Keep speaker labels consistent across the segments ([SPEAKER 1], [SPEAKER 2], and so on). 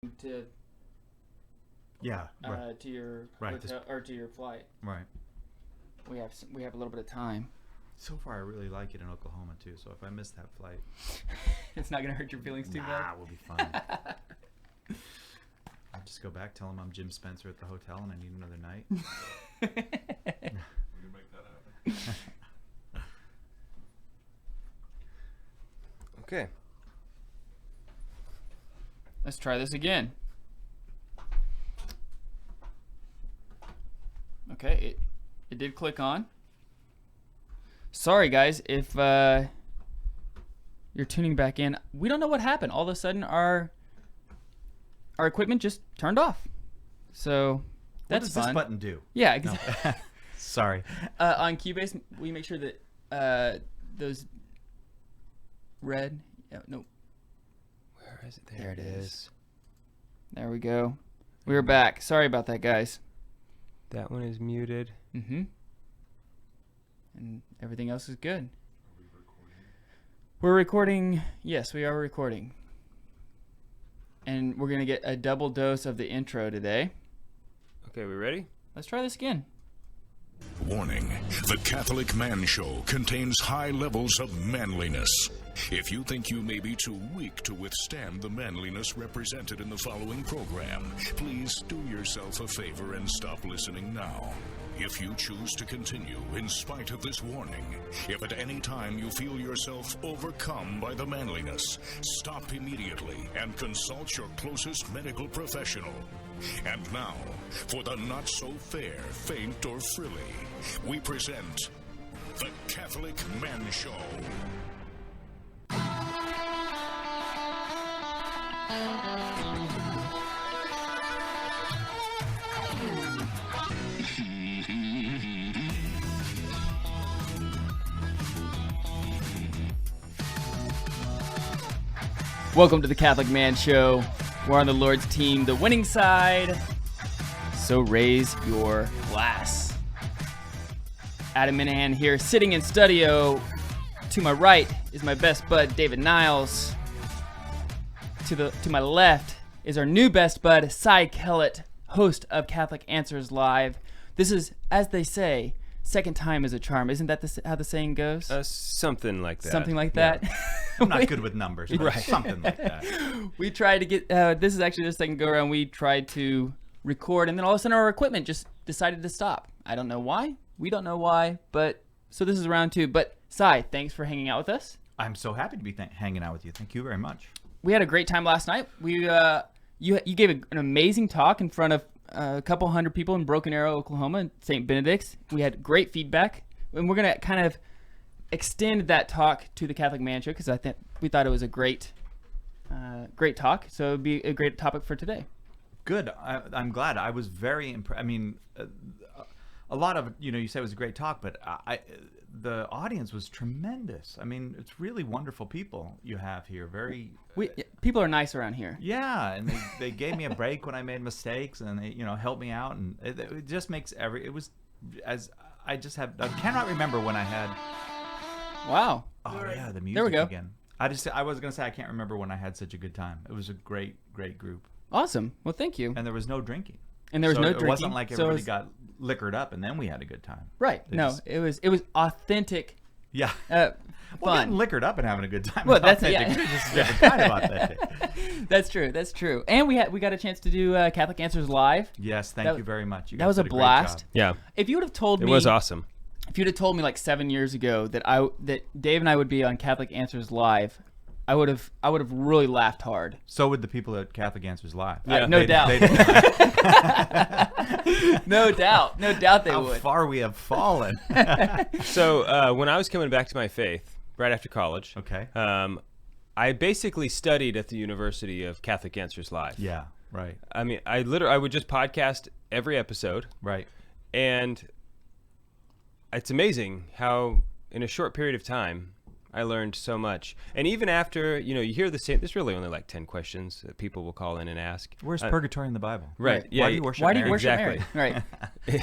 [SPEAKER 1] to
[SPEAKER 2] right.
[SPEAKER 1] to your
[SPEAKER 2] Right.
[SPEAKER 1] hotel, or to your flight.
[SPEAKER 2] Right.
[SPEAKER 1] We have a little bit of time.
[SPEAKER 2] So far, I really like it in Oklahoma too. So if I miss that flight,
[SPEAKER 1] It's not gonna hurt your feelings too bad.
[SPEAKER 2] we'll be fine. I'll just go back, tell them I'm Jim Spencer at the hotel, and I need another night.
[SPEAKER 3] We can make that happen.
[SPEAKER 4] Okay.
[SPEAKER 1] Let's try this again. Okay, it did click on. Sorry guys, if you're tuning back in, we don't know what happened. All of a sudden our equipment just turned off. So that's
[SPEAKER 2] what does
[SPEAKER 1] fun.
[SPEAKER 2] this button do?
[SPEAKER 1] Yeah, exactly.
[SPEAKER 2] No. Sorry.
[SPEAKER 1] On Cubase, we make sure that those red. No.
[SPEAKER 4] Where is it? There it is.
[SPEAKER 1] There we go. We're back. Sorry about that, guys.
[SPEAKER 4] That one is muted.
[SPEAKER 1] Mm-hmm. And everything else is good.
[SPEAKER 3] Are we recording?
[SPEAKER 1] We're recording. Yes, we are recording. And we're going to get a double dose of the intro today.
[SPEAKER 4] Okay, we ready?
[SPEAKER 1] Let's try this again.
[SPEAKER 5] Warning, the Catholic Man Show contains high levels of manliness. If you think you may be too weak to withstand the manliness represented in the following program, please do yourself a favor and stop listening now. If you choose to continue in spite of this warning, if at any time you feel yourself overcome by the manliness, stop immediately and consult your closest medical professional. And now, for the not-so-fair, faint, or frilly, we present The Catholic Man Show.
[SPEAKER 1] Welcome to the Catholic Man Show. We're on the Lord's team, the winning side. So raise your glass. Adam Minahan here, sitting in studio. To my right is my best bud, David Niles. To my left is our new best bud, Cy Kellett, host of Catholic Answers Live. This is, as they say, second time is a charm. Isn't that how the saying goes?
[SPEAKER 4] Something like that.
[SPEAKER 1] Something like that.
[SPEAKER 4] Yeah.
[SPEAKER 2] I'm not good with numbers, but
[SPEAKER 1] Right.
[SPEAKER 2] something like that.
[SPEAKER 1] We tried to get, this is actually the second go around, we tried to record, and then all of a sudden our equipment just decided to stop. I don't know why. We don't know why, but so this is round two. But Cy, thanks for hanging out with us.
[SPEAKER 2] I'm so happy to be hanging out with you. Thank you very much.
[SPEAKER 1] We had a great time last night. We you gave an amazing talk in front of a couple hundred people in Broken Arrow, Oklahoma, and St. Benedict's. We had great feedback, and we're gonna kind of extend that talk to the Catholic Man Show because I think we thought it was a great talk. So it'd be a great topic for today.
[SPEAKER 2] Good. I'm glad. I was very impressed. I mean, a lot of you said it was a great talk, but the audience was tremendous. I mean, it's really wonderful people you have here. Very.
[SPEAKER 1] People are nice around here.
[SPEAKER 2] Yeah, and they gave me a break when I made mistakes, and they helped me out, and it just makes it was as I just have. I cannot remember when I had.
[SPEAKER 1] Wow.
[SPEAKER 2] Oh yeah, the music
[SPEAKER 1] There we go.
[SPEAKER 2] again. I was gonna say I can't remember when I had such a good time. It was a great group,
[SPEAKER 1] Awesome. Well, thank you.
[SPEAKER 2] and there was no drinking.
[SPEAKER 1] And there was
[SPEAKER 2] So
[SPEAKER 1] no
[SPEAKER 2] it
[SPEAKER 1] drinking.
[SPEAKER 2] wasn't like
[SPEAKER 1] so
[SPEAKER 2] everybody
[SPEAKER 1] it was-
[SPEAKER 2] got liquored up and then we had a good time.
[SPEAKER 1] Right.
[SPEAKER 2] They
[SPEAKER 1] No,
[SPEAKER 2] just-
[SPEAKER 1] it was authentic
[SPEAKER 2] Yeah.
[SPEAKER 1] fun.
[SPEAKER 2] Well, getting liquored up and having a good time.
[SPEAKER 1] Well,
[SPEAKER 2] is
[SPEAKER 1] that's-
[SPEAKER 2] authentic.
[SPEAKER 1] yeah.
[SPEAKER 2] It's just a different kind of authentic.
[SPEAKER 1] That's true. And we got a chance to do Catholic Answers Live.
[SPEAKER 2] Yes, thank you very much. You
[SPEAKER 1] That
[SPEAKER 2] guys
[SPEAKER 1] was a
[SPEAKER 2] did great
[SPEAKER 1] blast.
[SPEAKER 2] job.
[SPEAKER 4] Yeah.
[SPEAKER 1] If you would have told
[SPEAKER 4] It
[SPEAKER 1] me
[SPEAKER 4] was awesome.
[SPEAKER 1] If you'd have told me like 7 years ago that Dave and I would be on Catholic Answers Live, I would have really laughed hard.
[SPEAKER 2] So would the people at Catholic Answers Live.
[SPEAKER 4] Yeah.
[SPEAKER 1] No doubt.
[SPEAKER 2] They did not.
[SPEAKER 1] No doubt they
[SPEAKER 2] How
[SPEAKER 1] would.
[SPEAKER 2] far we have fallen.
[SPEAKER 4] So when I was coming back to my faith, right after college,
[SPEAKER 2] Okay.
[SPEAKER 4] I basically studied at the University of Catholic Answers Live.
[SPEAKER 2] Yeah. Right.
[SPEAKER 4] I mean, I would just podcast every episode,
[SPEAKER 2] Right.
[SPEAKER 4] and it's amazing how in a short period of time I learned so much. And even after, you hear the same, there's really only like 10 questions that people will call in and ask.
[SPEAKER 2] Where's purgatory in the Bible?
[SPEAKER 4] Right. Yeah.
[SPEAKER 2] Why do you worship
[SPEAKER 1] Why do you
[SPEAKER 2] Mary?
[SPEAKER 1] worship
[SPEAKER 4] Exactly.
[SPEAKER 1] Mary? Right.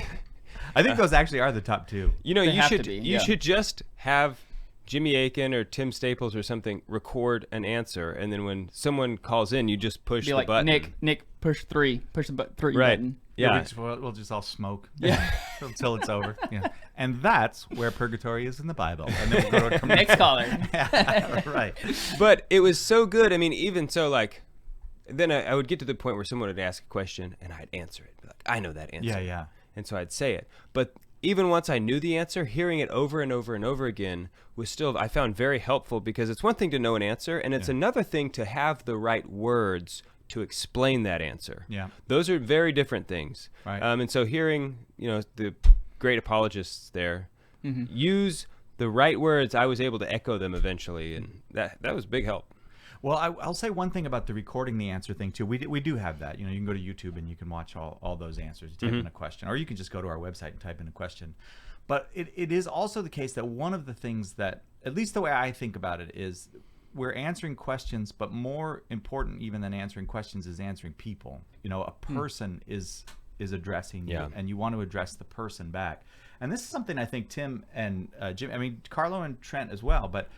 [SPEAKER 2] I think those actually are the top two.
[SPEAKER 4] You
[SPEAKER 1] They have to
[SPEAKER 4] should
[SPEAKER 1] be,
[SPEAKER 4] you
[SPEAKER 1] yeah.
[SPEAKER 4] should just have Jimmy Akin or Tim Staples or something record an answer, and then when someone calls in, you just push
[SPEAKER 1] Be
[SPEAKER 4] the
[SPEAKER 1] like,
[SPEAKER 4] button.
[SPEAKER 1] Nick, push 3. Push the 3
[SPEAKER 4] Right.
[SPEAKER 1] button.
[SPEAKER 4] Yeah.
[SPEAKER 2] We'll just all smoke.
[SPEAKER 1] Yeah.
[SPEAKER 2] Until it's over. Yeah. And that's where purgatory is in the Bible. And then we'll go to
[SPEAKER 1] Next caller.
[SPEAKER 2] Right.
[SPEAKER 4] But it was so good. I mean, even so, like, then I would get to the point where someone would ask a question, and I'd answer it. Be like, I know that answer.
[SPEAKER 2] Yeah.
[SPEAKER 4] And so I'd say it. But even once I knew the answer, hearing it over and over and over again was still, I found very helpful, because it's one thing to know an answer, and it's another thing to have the right words to explain that answer.
[SPEAKER 2] Yeah.
[SPEAKER 4] Those are very different things.
[SPEAKER 2] Right.
[SPEAKER 4] And so hearing, the great apologists there use the right words, I was able to echo them eventually, and that was big help.
[SPEAKER 2] Well, I'll say one thing about the recording the answer thing too. We do have that. You can go to YouTube and you can watch all those answers. You type in a question, or you can just go to our website and type in a question. But it is also the case that one of the things that, at least the way I think about it, is we're answering questions, but more important even than answering questions is answering people. A person is addressing you, and you want to address the person back. And this is something I think Tim and Jim, I mean, Carlo and Trent as well, but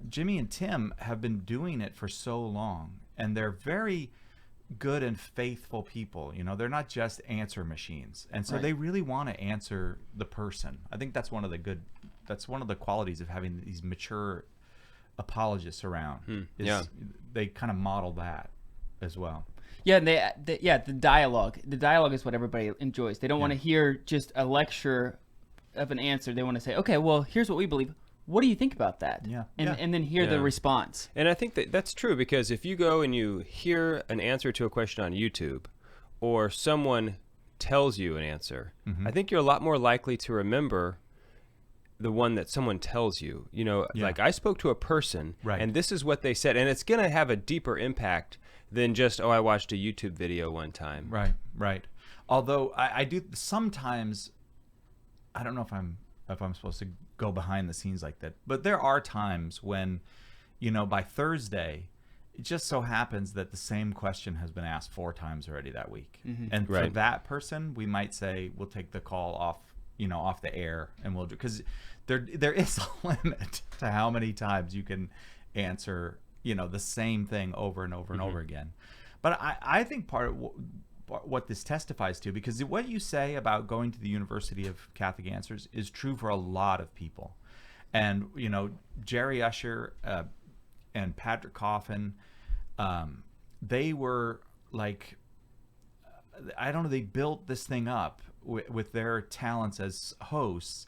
[SPEAKER 2] Jimmy and Tim have been doing it for so long, and they're very good and faithful people. They're not just answer machines, and so they really want to answer the person. I think that's one of the qualities of having these mature apologists around. They kind of model that as well.
[SPEAKER 1] Yeah, and the dialogue. The dialogue is what everybody enjoys. They don't want to hear just a lecture of an answer. They want to say, okay, well, here's what we believe. What do you think about that? And then hear the response.
[SPEAKER 4] And I think that's true, because if you go and you hear an answer to a question on YouTube, or someone tells you an answer, I think you're a lot more likely to remember the one that someone tells you. Like, I spoke to a person, and this is what they said, and it's going to have a deeper impact than just, I watched a YouTube video one time.
[SPEAKER 2] Right. Although I do sometimes, I don't know if I'm supposed to go behind the scenes like that, but there are times when, by Thursday, it just so happens that the same question has been asked 4 times already that week. And for that person, we might say, we'll take the call off the air, and we'll do, because there is a limit to how many times you can answer the same thing over and over and over again. But I think part of what this testifies to, because what you say about going to the University of Catholic Answers is true for a lot of people. And Jerry Usher and Patrick Coffin, they were like, I don't know, they built this thing up with their talents as hosts,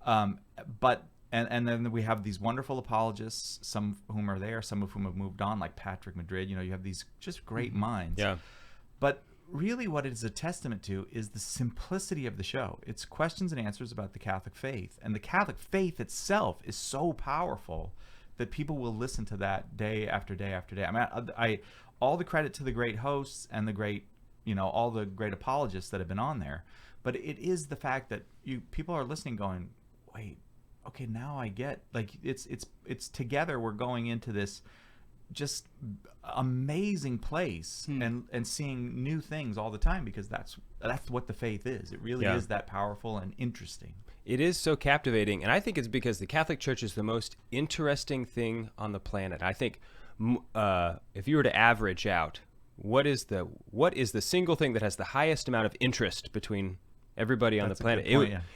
[SPEAKER 2] but and then we have these wonderful apologists, some of whom are there, some of whom have moved on, like Patrick Madrid. You have these just great minds.
[SPEAKER 4] Yeah.
[SPEAKER 2] But really what it is a testament to is the simplicity of the show. It's questions and answers about the Catholic faith. And the Catholic faith itself is so powerful that people will listen to that day after day after day. I mean, I all the credit to the great hosts and the great, all the great apologists that have been on there. But it is the fact that people are listening going, wait, okay, now I get, like, it's together we're going into this just amazing place and seeing new things all the time, because that's what the faith is. It really is that powerful and interesting.
[SPEAKER 4] It is so captivating, and I think it's because the Catholic Church is the most interesting thing on the planet. I think if you were to average out, what is the single thing that has the highest amount of interest between everybody on the planet?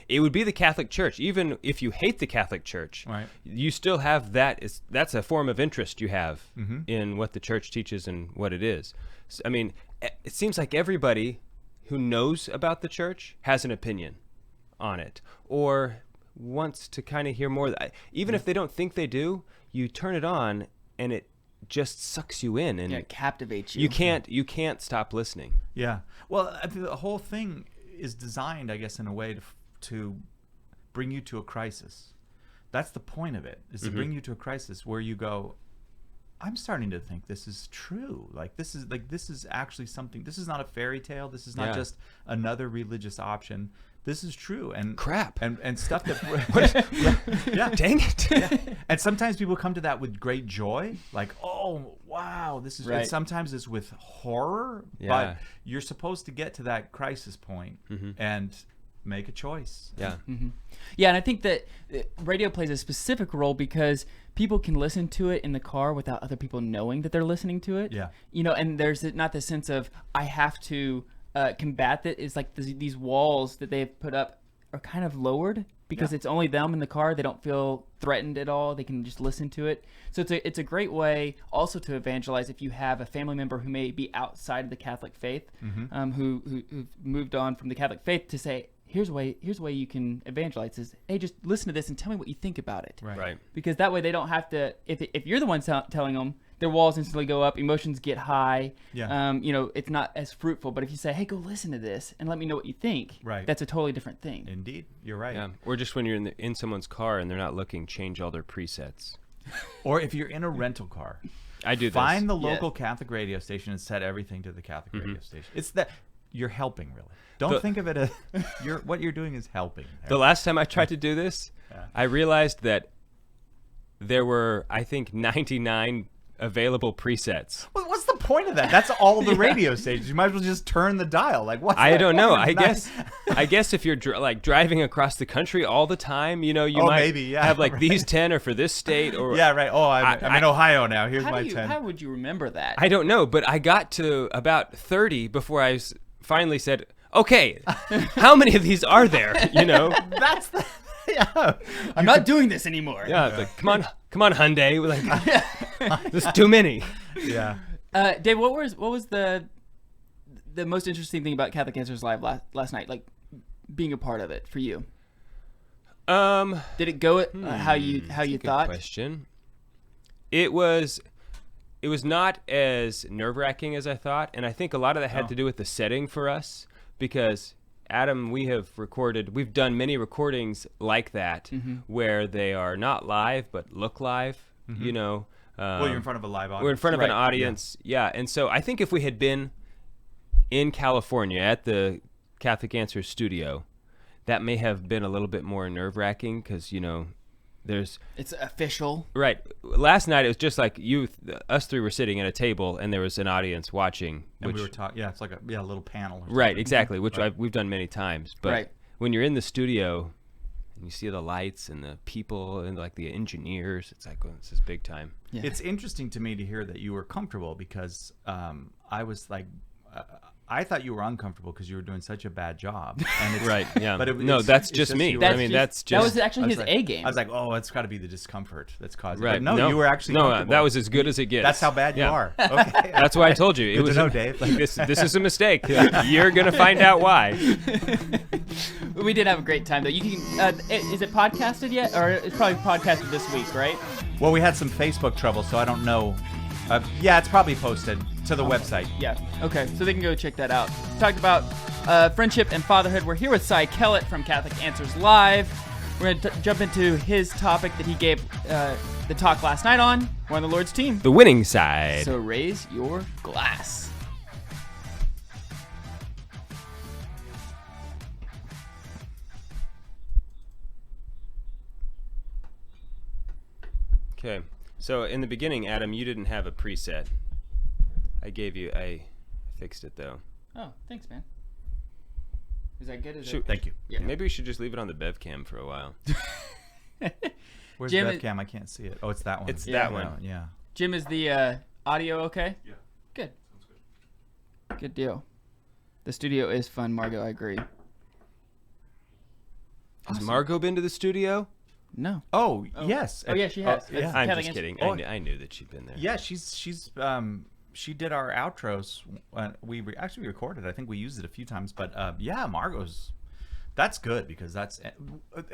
[SPEAKER 4] It would be the Catholic Church. Even if you hate the Catholic Church, you still have that. That's a form of interest you have in what the Church teaches and what it is. So, I mean, it seems like everybody who knows about the Church has an opinion on it, or wants to kind of hear more. Even if they don't think they do, you turn it on and it just sucks you in, and
[SPEAKER 1] it captivates you.
[SPEAKER 4] You can't stop listening.
[SPEAKER 2] Yeah. Well, I think the whole thing is designed, I guess, in a way to bring you to a crisis. That's the point of it, is to bring you to a crisis where you go, I'm starting to think this is true. This is actually something. This is not a fairy tale. This is not just another religious option. This is true. And
[SPEAKER 4] crap.
[SPEAKER 2] And stuff that
[SPEAKER 4] Dang it.
[SPEAKER 2] And sometimes people come to that with great joy, like, oh wow, this is and sometimes it's with horror, but you're supposed to get to that crisis point and make a choice.
[SPEAKER 4] Yeah.
[SPEAKER 1] Yeah, and I think that radio plays a specific role because people can listen to it in the car without other people knowing that they're listening to it.
[SPEAKER 2] Yeah.
[SPEAKER 1] And there's not the sense of I have to combat that. It's like these walls that they've put up are kind of lowered because it's only them in the car. They don't feel threatened at all. They can just listen to it. So it's a great way also to evangelize if you have a family member who may be outside of the Catholic faith, who've moved on from the Catholic faith, to say, here's a way you can evangelize is, hey, just listen to this and tell me what you think about it.
[SPEAKER 4] Right.
[SPEAKER 1] Because that way they don't have to, if you're the one telling them, their walls instantly go up, emotions get high.
[SPEAKER 2] Yeah.
[SPEAKER 1] It's not as fruitful. But if you say, hey, go listen to this and let me know what you think,
[SPEAKER 2] Right.
[SPEAKER 1] that's a totally different thing.
[SPEAKER 2] Indeed, you're right.
[SPEAKER 4] Yeah. Or just when you're in someone's car and they're not looking, change all their presets.
[SPEAKER 2] Or if you're in a rental car,
[SPEAKER 4] I do
[SPEAKER 2] find
[SPEAKER 4] this.
[SPEAKER 2] the local Catholic radio station and set everything to the Catholic radio station. It's that you're helping, really. Don't think of it as what you're doing is helping.
[SPEAKER 4] The last time I tried to do this, I realized that there were, I think, 99 available presets.
[SPEAKER 2] What's the point of that? That's all the radio stations. You might as well just turn the dial. Like, what's
[SPEAKER 4] I
[SPEAKER 2] that
[SPEAKER 4] don't know.
[SPEAKER 2] point?
[SPEAKER 4] I guess if you're driving across the country all the time, you might
[SPEAKER 2] maybe,
[SPEAKER 4] have these 10 are for this state or
[SPEAKER 2] Yeah, right. Oh, I'm in Ohio now. Here's my 10.
[SPEAKER 1] How would you remember that?
[SPEAKER 4] I don't know, but I got to about 30 before I finally said, "Okay, how many of these are there?"
[SPEAKER 2] That's the
[SPEAKER 1] I'm not doing this anymore.
[SPEAKER 4] Yeah, it's like, come on, Hyundai. Like, there's too many.
[SPEAKER 2] Yeah.
[SPEAKER 1] Dave, what was the most interesting thing about Catholic Answers Live last night? Like being a part of it for you. Did it go how you
[SPEAKER 4] Good
[SPEAKER 1] thought?
[SPEAKER 4] Question. It was not as nerve-wracking as I thought, and I think a lot of that had to do with the setting for us because Adam, we've done many recordings like that where they are not live but look live. Well,
[SPEAKER 2] you're in front of a live audience.
[SPEAKER 4] We're in front of an
[SPEAKER 1] Right.
[SPEAKER 4] audience, yeah. And so I think if we had been in California at the Catholic Answers studio, that may have been a little bit more nerve-wracking because
[SPEAKER 1] It's official.
[SPEAKER 4] Right. Last night it was just like us three were sitting at a table and there was an audience watching.
[SPEAKER 2] And we were talking. Yeah, it's like a little panel. Or
[SPEAKER 4] Right,
[SPEAKER 2] something.
[SPEAKER 4] exactly, which we've done many times. But
[SPEAKER 1] Right.
[SPEAKER 4] when you're in the studio and you see the lights and the people and like the engineers, it's like, this is big time.
[SPEAKER 1] Yeah.
[SPEAKER 2] It's interesting to me to hear that you were comfortable because I was like, I thought you were uncomfortable because you were doing such a bad job. And it's,
[SPEAKER 4] Right, yeah.
[SPEAKER 2] But
[SPEAKER 4] that's
[SPEAKER 2] it's
[SPEAKER 4] just me.
[SPEAKER 2] you were-
[SPEAKER 4] That's
[SPEAKER 1] that
[SPEAKER 4] just...
[SPEAKER 1] was actually his
[SPEAKER 2] like,
[SPEAKER 1] A game.
[SPEAKER 2] I was like, oh, it's got to be the discomfort that's causing it.
[SPEAKER 4] Right.
[SPEAKER 2] But no, you were actually comfortable.
[SPEAKER 4] that was as good as it gets.
[SPEAKER 2] That's how bad you
[SPEAKER 4] Yeah.
[SPEAKER 2] are. Okay.
[SPEAKER 4] That's why I told you. It
[SPEAKER 2] Good
[SPEAKER 4] was
[SPEAKER 2] to know, Dave.
[SPEAKER 4] Like, this is a mistake. You're going to find out why.
[SPEAKER 1] We did have a great time though. You can is it podcasted yet, or it's probably podcasted this week, right?
[SPEAKER 2] Well, we had some Facebook trouble, so I don't know. Yeah, it's probably posted to the website.
[SPEAKER 1] Yeah. Okay. So they can go check that out. Talked about friendship and fatherhood. We're here with Cy Kellett from Catholic Answers Live. We're going to jump into his topic that he gave the talk last night on. We're on the Lord's team.
[SPEAKER 4] The winning side.
[SPEAKER 1] So raise your glass.
[SPEAKER 4] Okay. So in the beginning, Adam, you didn't have a preset. I fixed it though.
[SPEAKER 1] Oh, thanks, man. Is that good?
[SPEAKER 4] Shoot.
[SPEAKER 2] Thank you.
[SPEAKER 1] Yeah.
[SPEAKER 4] Maybe we should just leave it on the bev cam for a while.
[SPEAKER 2] Where's
[SPEAKER 1] Jim,
[SPEAKER 2] the webcam? I can't see it. Oh, it's that one.
[SPEAKER 4] It's that one.
[SPEAKER 2] Yeah.
[SPEAKER 1] Jim, is the audio okay?
[SPEAKER 3] Yeah.
[SPEAKER 1] Good.
[SPEAKER 3] Sounds good.
[SPEAKER 1] Good deal. The studio is fun, Margot. I agree.
[SPEAKER 4] Has Margot been to the studio?
[SPEAKER 1] No.
[SPEAKER 2] Oh, yes.
[SPEAKER 1] Oh, yeah, she has.
[SPEAKER 2] yeah.
[SPEAKER 1] It's-
[SPEAKER 4] I'm
[SPEAKER 1] Catholic
[SPEAKER 4] just
[SPEAKER 1] Answers-
[SPEAKER 4] kidding.
[SPEAKER 2] Oh.
[SPEAKER 4] I knew that she'd been there.
[SPEAKER 2] Yeah, she did our outros. We recorded. I think we used it a few times, but yeah, Margot's. That's good because that's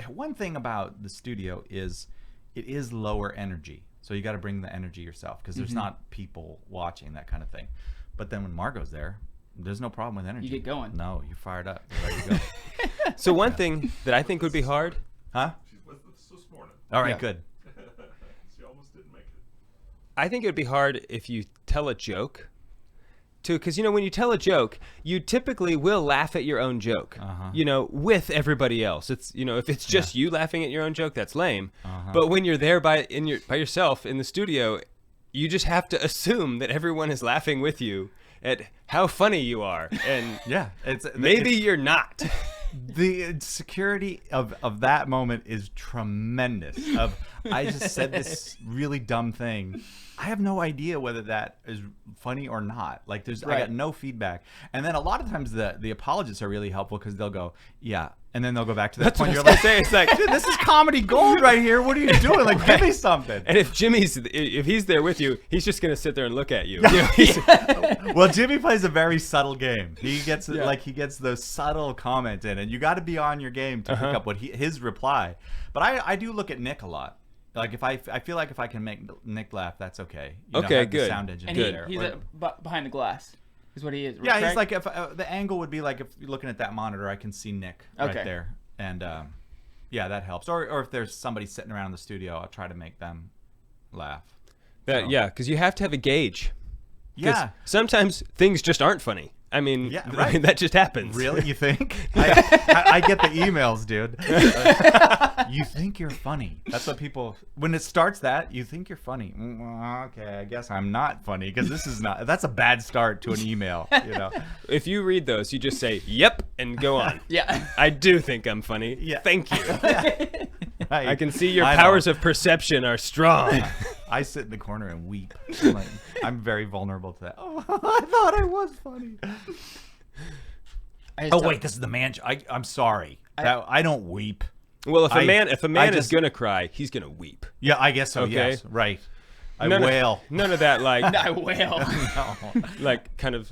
[SPEAKER 2] one thing about the studio is it is lower energy. So you got to bring the energy yourself because there's not people watching, that kind of thing. But then when Margot's there, there's no problem with energy.
[SPEAKER 1] You get going.
[SPEAKER 2] No, you're fired up. You're ready to go.
[SPEAKER 4] So one thing that I think would be hard.
[SPEAKER 2] Huh?
[SPEAKER 3] She's with us this morning.
[SPEAKER 2] All right,
[SPEAKER 1] Yeah.
[SPEAKER 2] good.
[SPEAKER 3] She almost didn't make it.
[SPEAKER 4] I think it would be hard if you tell a joke. Because, when you tell a joke, you typically will laugh at your own joke, with everybody else. It's, if it's just you laughing at your own joke, that's lame. But when you're there by yourself in the studio, you just have to assume that everyone is laughing with you at how funny you are. And
[SPEAKER 2] Yeah,
[SPEAKER 4] maybe you're not.
[SPEAKER 2] The security of that moment is tremendous. I just said this really dumb thing. I have no idea whether that is funny or not. Like, I got no feedback. And then a lot of times the apologists are really helpful because they'll go, yeah, and then they'll go back to that point. You're like,
[SPEAKER 4] it's like,
[SPEAKER 2] dude, this is comedy gold right here. What are you doing? Like, give me something.
[SPEAKER 4] And if he's there with you, he's just gonna sit there and look at you.
[SPEAKER 2] Well, Jimmy plays a very subtle game. He gets he gets the subtle comment in, and you got to be on your game to pick up what his reply. But I do look at Nick a lot. Like, if I feel like if I can make Nick laugh, that's okay.
[SPEAKER 4] Okay,
[SPEAKER 2] have
[SPEAKER 4] good.
[SPEAKER 2] The sound engine
[SPEAKER 1] And
[SPEAKER 2] there.
[SPEAKER 1] he's behind the glass. Is what he is.
[SPEAKER 2] Yeah,
[SPEAKER 1] correct?
[SPEAKER 2] he's like, if the angle would be like, if you're looking at that monitor, I can see Nick right there, and yeah, that helps. Or if there's somebody sitting around in the studio, I'll try to make them laugh.
[SPEAKER 4] Yeah, because you have to have a gauge.
[SPEAKER 2] Yeah.
[SPEAKER 4] Sometimes things just aren't funny. I mean, I mean, that just happens.
[SPEAKER 2] Really? You think? I get the emails, dude. You think you're funny. That's what people, when it starts that, you think you're funny. Okay, I guess I'm not funny because that's a bad start to an email, you know?
[SPEAKER 4] If you read those, you just say, yep, and go on.
[SPEAKER 1] Yeah.
[SPEAKER 4] I do think I'm funny.
[SPEAKER 2] Yeah.
[SPEAKER 4] Thank you.
[SPEAKER 2] Right.
[SPEAKER 4] I can see your
[SPEAKER 2] I know.
[SPEAKER 4] powers of perception are strong.
[SPEAKER 2] I sit in the corner and weep. I'm very vulnerable to that. Oh, I thought I was funny. Wait, this is the man. I'm sorry. I don't weep.
[SPEAKER 4] Well, if a man is
[SPEAKER 2] just-
[SPEAKER 4] gonna cry, he's gonna weep.
[SPEAKER 2] Yeah, I guess so.
[SPEAKER 4] Okay.
[SPEAKER 2] Yes, right. I wail.
[SPEAKER 4] None of that, like,
[SPEAKER 1] I wail.
[SPEAKER 2] No.
[SPEAKER 4] like kind of,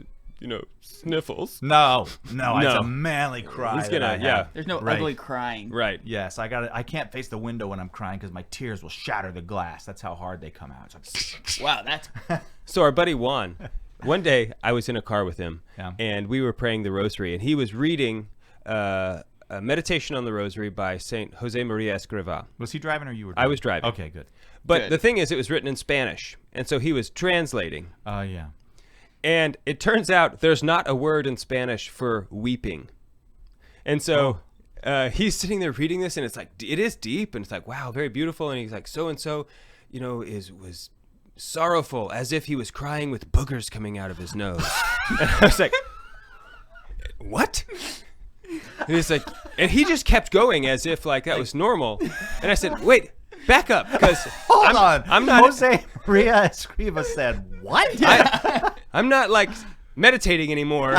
[SPEAKER 4] sniffles.
[SPEAKER 2] No, it's
[SPEAKER 4] No.
[SPEAKER 2] a manly cry.
[SPEAKER 4] He's
[SPEAKER 2] that
[SPEAKER 4] gonna,
[SPEAKER 2] I have.
[SPEAKER 4] yeah.
[SPEAKER 1] There's no
[SPEAKER 2] Right.
[SPEAKER 1] ugly crying.
[SPEAKER 4] Right.
[SPEAKER 2] Yes, I can't face the window when I'm crying because my tears will shatter the glass. That's how hard they come out. It's like,
[SPEAKER 1] Wow, that's
[SPEAKER 4] So our buddy Juan, one day I was in a car with him,
[SPEAKER 2] Yeah.
[SPEAKER 4] and we were praying the Rosary, and he was reading a meditation on the Rosary by Saint Jose Maria Escrivá.
[SPEAKER 2] was he driving or you were?
[SPEAKER 4] I was driving.
[SPEAKER 2] Okay, good.
[SPEAKER 4] But
[SPEAKER 1] Good.
[SPEAKER 4] the thing is, it was written in Spanish, and so he was translating.
[SPEAKER 2] Yeah.
[SPEAKER 4] And it turns out there's not a word in Spanish for weeping. And so he's sitting there reading this, and it's like, it is deep, and it's like, wow, very beautiful. And he's like, so-and-so, was sorrowful, as if he was crying with boogers coming out of his nose. And I was like, what? And he's like, and he just kept going as if like that was normal. And I said, wait, back up, because
[SPEAKER 2] Hold on.
[SPEAKER 4] I'm not.
[SPEAKER 2] Jose Maria Escrivá said what?
[SPEAKER 4] I'm not like meditating anymore.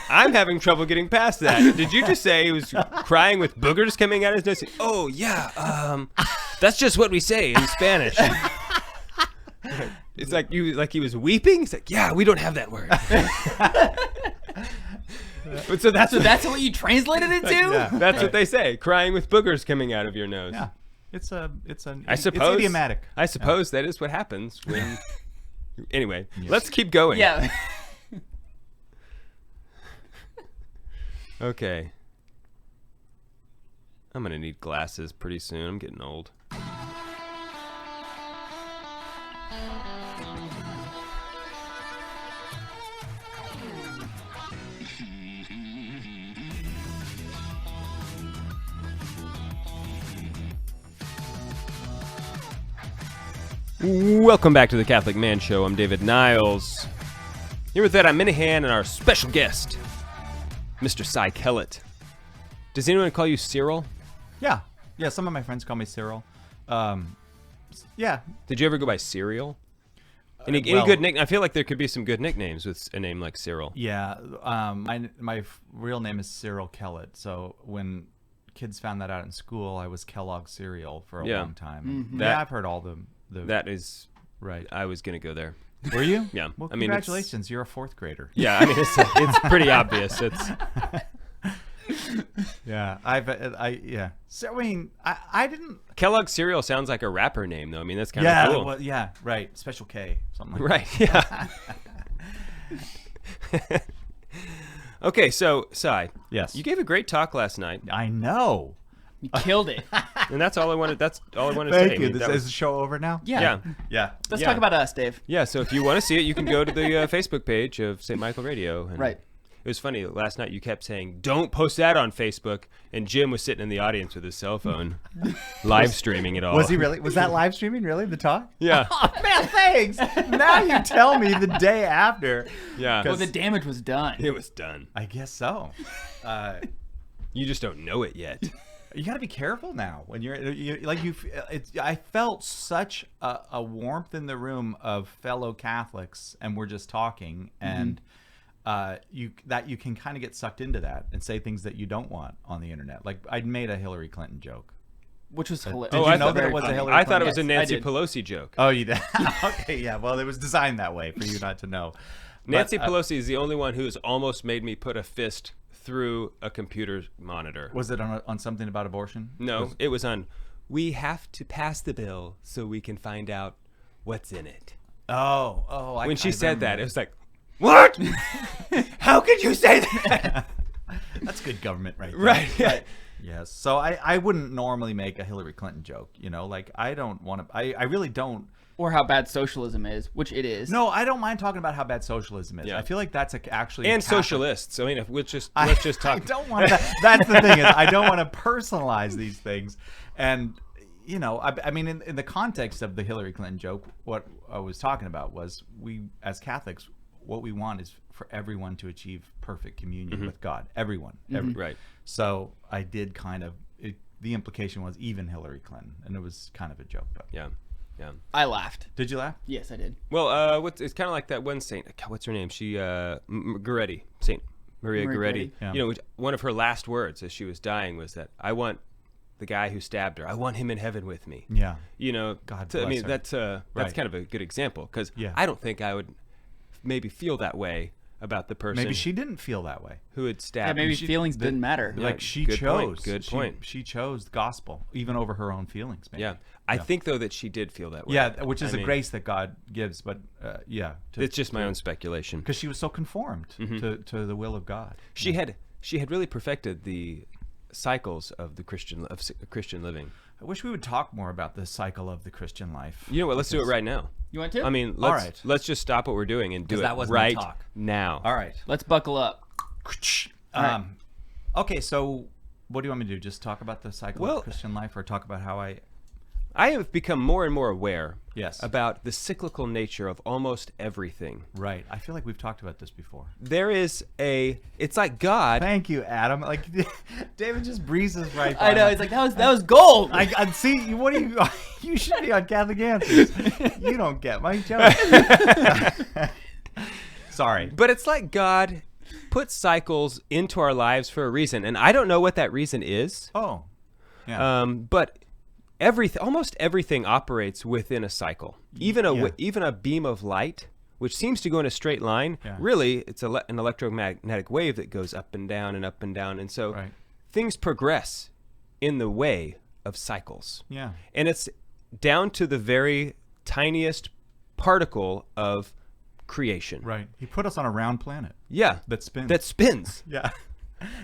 [SPEAKER 4] I'm having trouble getting past that. Did you just say he was crying with boogers coming out of his nose? Oh yeah, that's just what we say in Spanish. It's like he was weeping. It's like, yeah, we don't have that word. But so that's
[SPEAKER 1] what you translated it to?
[SPEAKER 2] Yeah.
[SPEAKER 4] that's what they say. Crying with boogers coming out of your nose.
[SPEAKER 2] Yeah. It's
[SPEAKER 4] I suppose.
[SPEAKER 2] It's idiomatic.
[SPEAKER 4] I suppose that is what happens when. Anyway, let's keep going.
[SPEAKER 1] Yeah.
[SPEAKER 4] Okay. I'm gonna need glasses pretty soon. I'm getting old. Welcome back to the Catholic Man Show. I'm David Niles. Here with that, I'm Minahan and our special guest, Mr. Cy Kellett. Does anyone call you Cyril?
[SPEAKER 2] Yeah. Some of my friends call me Cyril. Yeah.
[SPEAKER 4] Did you ever go by Cyril? Any
[SPEAKER 2] well-
[SPEAKER 4] good nick? I feel like there could be some good nicknames with a name like Cyril.
[SPEAKER 2] Yeah. My real name is Cyril Kellett. So when kids found that out in school, I was Kellogg cereal for a
[SPEAKER 4] Yeah.
[SPEAKER 2] long time.
[SPEAKER 4] That-
[SPEAKER 2] Yeah, I've heard all the
[SPEAKER 4] That is
[SPEAKER 2] right.
[SPEAKER 4] I was gonna go there.
[SPEAKER 2] Were you?
[SPEAKER 4] Yeah.
[SPEAKER 2] Well,
[SPEAKER 4] I mean, it's-
[SPEAKER 2] congratulations. You're a fourth grader.
[SPEAKER 4] Yeah, I mean it's pretty obvious. It's
[SPEAKER 2] Yeah. So I mean, I didn't.
[SPEAKER 4] Kellogg cereal sounds like a rapper name though. I mean that's kind
[SPEAKER 2] Yeah.
[SPEAKER 4] of cool.
[SPEAKER 2] Well, yeah. Right. Special K. Something like
[SPEAKER 4] Right. Yeah. Okay, so Cy.
[SPEAKER 2] Yes.
[SPEAKER 4] You gave a great talk last night,
[SPEAKER 2] that. I know.
[SPEAKER 1] You killed it.
[SPEAKER 4] and that's all I wanted. That's all I wanted to
[SPEAKER 2] Thank
[SPEAKER 4] say.
[SPEAKER 2] you.
[SPEAKER 4] I mean, that
[SPEAKER 2] Is
[SPEAKER 4] was-
[SPEAKER 2] the show over now?
[SPEAKER 1] Yeah.
[SPEAKER 4] yeah.
[SPEAKER 2] Yeah.
[SPEAKER 1] Let's
[SPEAKER 4] Yeah.
[SPEAKER 1] talk about us, Dave.
[SPEAKER 4] Yeah, so if you want to see it, you can go to the Facebook page of St. Michael Radio. And
[SPEAKER 1] Right.
[SPEAKER 4] It was funny. Last night you kept saying, don't post that on Facebook. And Jim was sitting in the audience with his cell phone, live streaming it all.
[SPEAKER 2] Was he really? Was that live streaming? Really? The talk?
[SPEAKER 4] Yeah.
[SPEAKER 2] Oh man, thanks. Now you tell me the day after.
[SPEAKER 4] Yeah.
[SPEAKER 1] Well, the damage was done.
[SPEAKER 4] It was done.
[SPEAKER 2] I guess so.
[SPEAKER 4] You just don't know it yet.
[SPEAKER 2] You got to be careful now when I felt such a warmth in the room of fellow Catholics, and we're just talking, and you can kind of get sucked into that and say things that you don't want on the internet. Like I'd made a Hillary Clinton joke,
[SPEAKER 1] which was hilarious.
[SPEAKER 2] Did you know that it was a Hillary Clinton?
[SPEAKER 4] I thought it was a
[SPEAKER 1] Yes,
[SPEAKER 4] Nancy
[SPEAKER 1] I did.
[SPEAKER 4] Pelosi joke.
[SPEAKER 2] Oh, you did? Okay, yeah. Well, it was designed that way for you not to know.
[SPEAKER 4] Nancy
[SPEAKER 2] But,
[SPEAKER 4] Pelosi is the only one who has almost made me put a fist through a computer monitor.
[SPEAKER 2] Was it on something about abortion?
[SPEAKER 4] No, it was on, we have to pass the bill so we can find out what's in it.
[SPEAKER 2] Oh.
[SPEAKER 4] When she
[SPEAKER 2] I
[SPEAKER 4] said that,
[SPEAKER 2] remember.
[SPEAKER 4] it was like, what? How could you say that?
[SPEAKER 2] That's good government right there.
[SPEAKER 4] Right, yeah.
[SPEAKER 2] Right. Yes. So I wouldn't normally make a Hillary Clinton joke, like I don't want to, I really don't.
[SPEAKER 1] Or how bad socialism is, which it is.
[SPEAKER 2] No, I don't mind talking about how bad socialism is.
[SPEAKER 4] Yeah.
[SPEAKER 2] I feel like that's actually
[SPEAKER 4] And
[SPEAKER 2] Catholic.
[SPEAKER 4] socialists. I mean, if let's just talk.
[SPEAKER 2] I don't want that. That's the thing is I don't want to personalize these things, and I mean in the context of the Hillary Clinton joke, what I was talking about was we as Catholics, what we want is for everyone to achieve perfect communion with God. Everyone.
[SPEAKER 4] Right.
[SPEAKER 2] So I did kind of. The implication was even Hillary Clinton, and it was kind of a joke. But
[SPEAKER 4] Yeah.
[SPEAKER 1] I laughed.
[SPEAKER 2] did you laugh?
[SPEAKER 1] Yes, I did.
[SPEAKER 4] Well, it's kind of like that one saint. What's her name? She Goretti, Saint Maria
[SPEAKER 1] Goretti.
[SPEAKER 4] Goretti.
[SPEAKER 2] Yeah.
[SPEAKER 4] One of her last words as she was dying was that I want the guy who stabbed her. I want him in heaven with me.
[SPEAKER 2] Yeah.
[SPEAKER 4] God.
[SPEAKER 2] bless
[SPEAKER 4] I mean,
[SPEAKER 2] her.
[SPEAKER 4] that's
[SPEAKER 2] Right.
[SPEAKER 4] kind of a good example because
[SPEAKER 2] Yeah.
[SPEAKER 4] I don't think I would maybe feel that way about the person
[SPEAKER 2] Maybe she didn't feel that way.
[SPEAKER 4] who had
[SPEAKER 1] Yeah,
[SPEAKER 4] stabbed.
[SPEAKER 1] maybe
[SPEAKER 2] she-
[SPEAKER 1] feelings didn't matter.
[SPEAKER 4] Yeah.
[SPEAKER 2] Like she
[SPEAKER 4] good
[SPEAKER 2] chose.
[SPEAKER 4] point, good
[SPEAKER 2] she,
[SPEAKER 4] point.
[SPEAKER 2] She chose the gospel even over her own feelings. Maybe.
[SPEAKER 4] Yeah. I think though that she did feel that way.
[SPEAKER 2] Yeah, which is
[SPEAKER 4] I
[SPEAKER 2] a
[SPEAKER 4] mean,
[SPEAKER 2] grace that God gives, but
[SPEAKER 4] It's just my own speculation.
[SPEAKER 2] because she was so conformed to the will of God.
[SPEAKER 4] She had really perfected the cycles of the Christian living.
[SPEAKER 2] I wish we would talk more about the cycle of the Christian life.
[SPEAKER 4] You know what? Let's do it right now.
[SPEAKER 1] You want to?
[SPEAKER 4] I mean,
[SPEAKER 2] All
[SPEAKER 4] let's
[SPEAKER 2] right.
[SPEAKER 4] let's just stop what we're doing and do
[SPEAKER 2] 'Cause
[SPEAKER 4] it
[SPEAKER 2] that wasn't a
[SPEAKER 4] right
[SPEAKER 2] talk.
[SPEAKER 4] now.
[SPEAKER 2] All right.
[SPEAKER 1] Let's buckle up. right.
[SPEAKER 2] Okay, so what do you want me to do? Just talk about the cycle
[SPEAKER 4] Well-
[SPEAKER 2] of Christian life, or talk about how I?
[SPEAKER 4] I have become more and more aware
[SPEAKER 2] Yes.
[SPEAKER 4] about the cyclical nature of almost everything.
[SPEAKER 2] Right. I feel like we've talked about this before.
[SPEAKER 4] There is it's like God.
[SPEAKER 2] Thank you, Adam. Like David just breezes right by.
[SPEAKER 1] I know.
[SPEAKER 2] that.
[SPEAKER 1] It's like that was gold.
[SPEAKER 2] I see. What do you? You should be on Catholic Answers. You don't get my joke. Sorry.
[SPEAKER 4] But it's like God puts cycles into our lives for a reason, and I don't know what that reason is.
[SPEAKER 2] Oh. Yeah.
[SPEAKER 4] But almost everything operates within a cycle. Even a beam of light, which seems to go in a straight line,
[SPEAKER 2] Yeah.
[SPEAKER 4] really it's an electromagnetic wave that goes up and down and up and down, and so
[SPEAKER 2] Right.
[SPEAKER 4] things progress in the way of cycles.
[SPEAKER 2] Yeah.
[SPEAKER 4] And it's down to the very tiniest particle of creation.
[SPEAKER 2] Right. He put us on a round planet.
[SPEAKER 4] Yeah.
[SPEAKER 2] That spins.
[SPEAKER 4] That spins.
[SPEAKER 2] Yeah.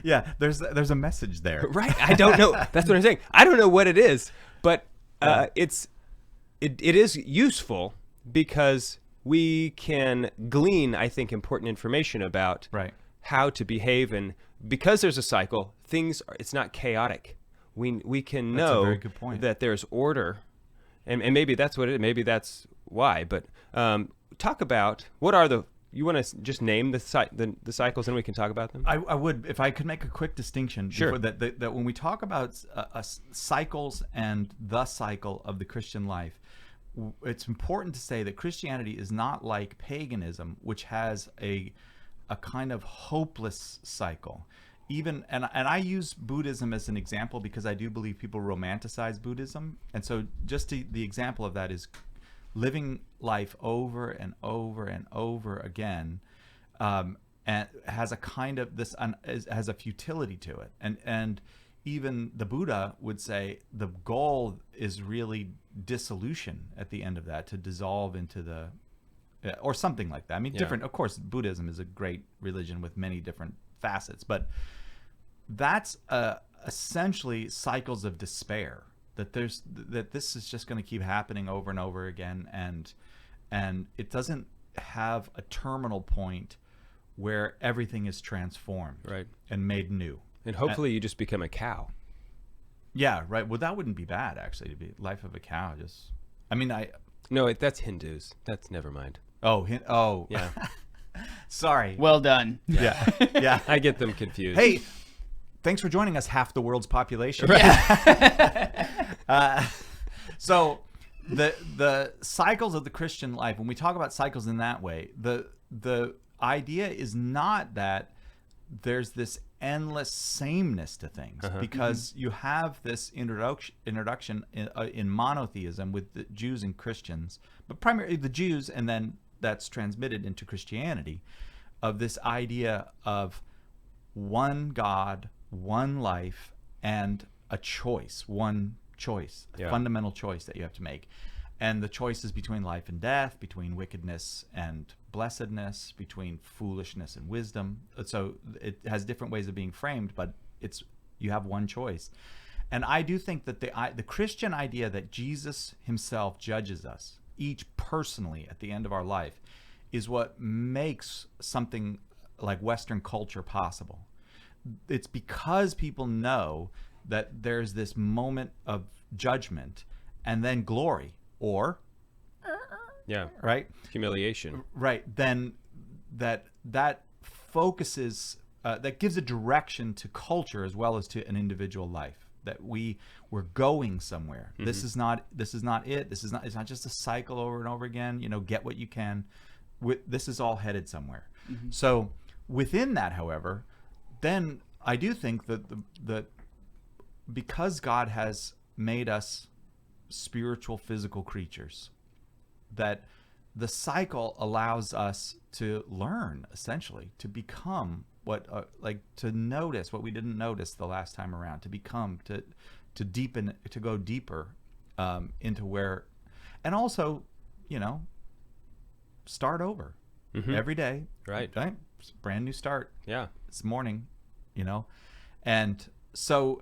[SPEAKER 2] Yeah. There's a message there.
[SPEAKER 4] Right. I don't know. That's what I'm saying. I don't know what it is, but it is useful because we can glean, I think, important information about
[SPEAKER 2] Right.
[SPEAKER 4] how to behave, and because there's a cycle, it's not chaotic. We can
[SPEAKER 2] That's a
[SPEAKER 4] know
[SPEAKER 2] very good point.
[SPEAKER 4] that there's order, and maybe that's what it. Maybe that's why. But talk about what are you want to just name the cycles, and we can talk about them.
[SPEAKER 2] I would, if I could make a quick distinction.
[SPEAKER 4] Sure.
[SPEAKER 2] Before that when we talk about cycles and the cycle of the Christian life, it's important to say that Christianity is not like paganism, which has a kind of hopeless cycle. And I use Buddhism as an example because I do believe people romanticize Buddhism, and so just the example of that is living life over and over and over again, and has a kind of has a futility to it, and even the Buddha would say the goal is really dissolution at the end of that, to dissolve into the or something like that. I mean,
[SPEAKER 4] Yeah.
[SPEAKER 2] different. Of course, Buddhism is a great religion with many different facets, but that's essentially cycles of despair. That this is just going to keep happening over and over again, and it doesn't have a terminal point where everything is transformed,
[SPEAKER 4] Right.
[SPEAKER 2] and made new.
[SPEAKER 4] And hopefully you just become a cow.
[SPEAKER 2] Yeah, right. Well, that wouldn't be bad actually, to be life of a cow. Just, I mean,
[SPEAKER 4] No, that's Hindus. That's never mind.
[SPEAKER 2] Oh,
[SPEAKER 4] Yeah.
[SPEAKER 2] Sorry.
[SPEAKER 1] Well done.
[SPEAKER 2] Yeah, yeah.
[SPEAKER 4] I get them confused.
[SPEAKER 2] Hey, thanks for joining us, half the world's population.
[SPEAKER 1] Yeah.
[SPEAKER 2] So the cycles of the Christian life, when we talk about cycles in that way, the idea is not that there's this endless sameness to things, because you have this introduction in monotheism with the Jews and Christians, but primarily the Jews, and then that's transmitted into Christianity, of this idea of one God, one life, and a choice, one choice, a fundamental choice that you have to make. And the choices between life and death, between wickedness and blessedness, between foolishness and wisdom. So it has different ways of being framed, but you have one choice. And I do think that the Christian idea that Jesus himself judges us, each personally at the end of our life, is what makes something like Western culture possible. It's because people know that there's this moment of judgment and then glory, or right,
[SPEAKER 4] humiliation,
[SPEAKER 2] right, then that focuses, that gives a direction to culture as well as to an individual life, that we're going somewhere. This is not it. It's not just a cycle over and over again, get what you can. This is all headed somewhere. So within that, however, then I do think that because God has made us spiritual, physical creatures, that the cycle allows us to learn, essentially, to become to notice what we didn't notice the last time around, to become, to deepen, to go deeper into where, and also, start over every day. Right? It's a brand new start.
[SPEAKER 4] Yeah.
[SPEAKER 2] It's morning, and so.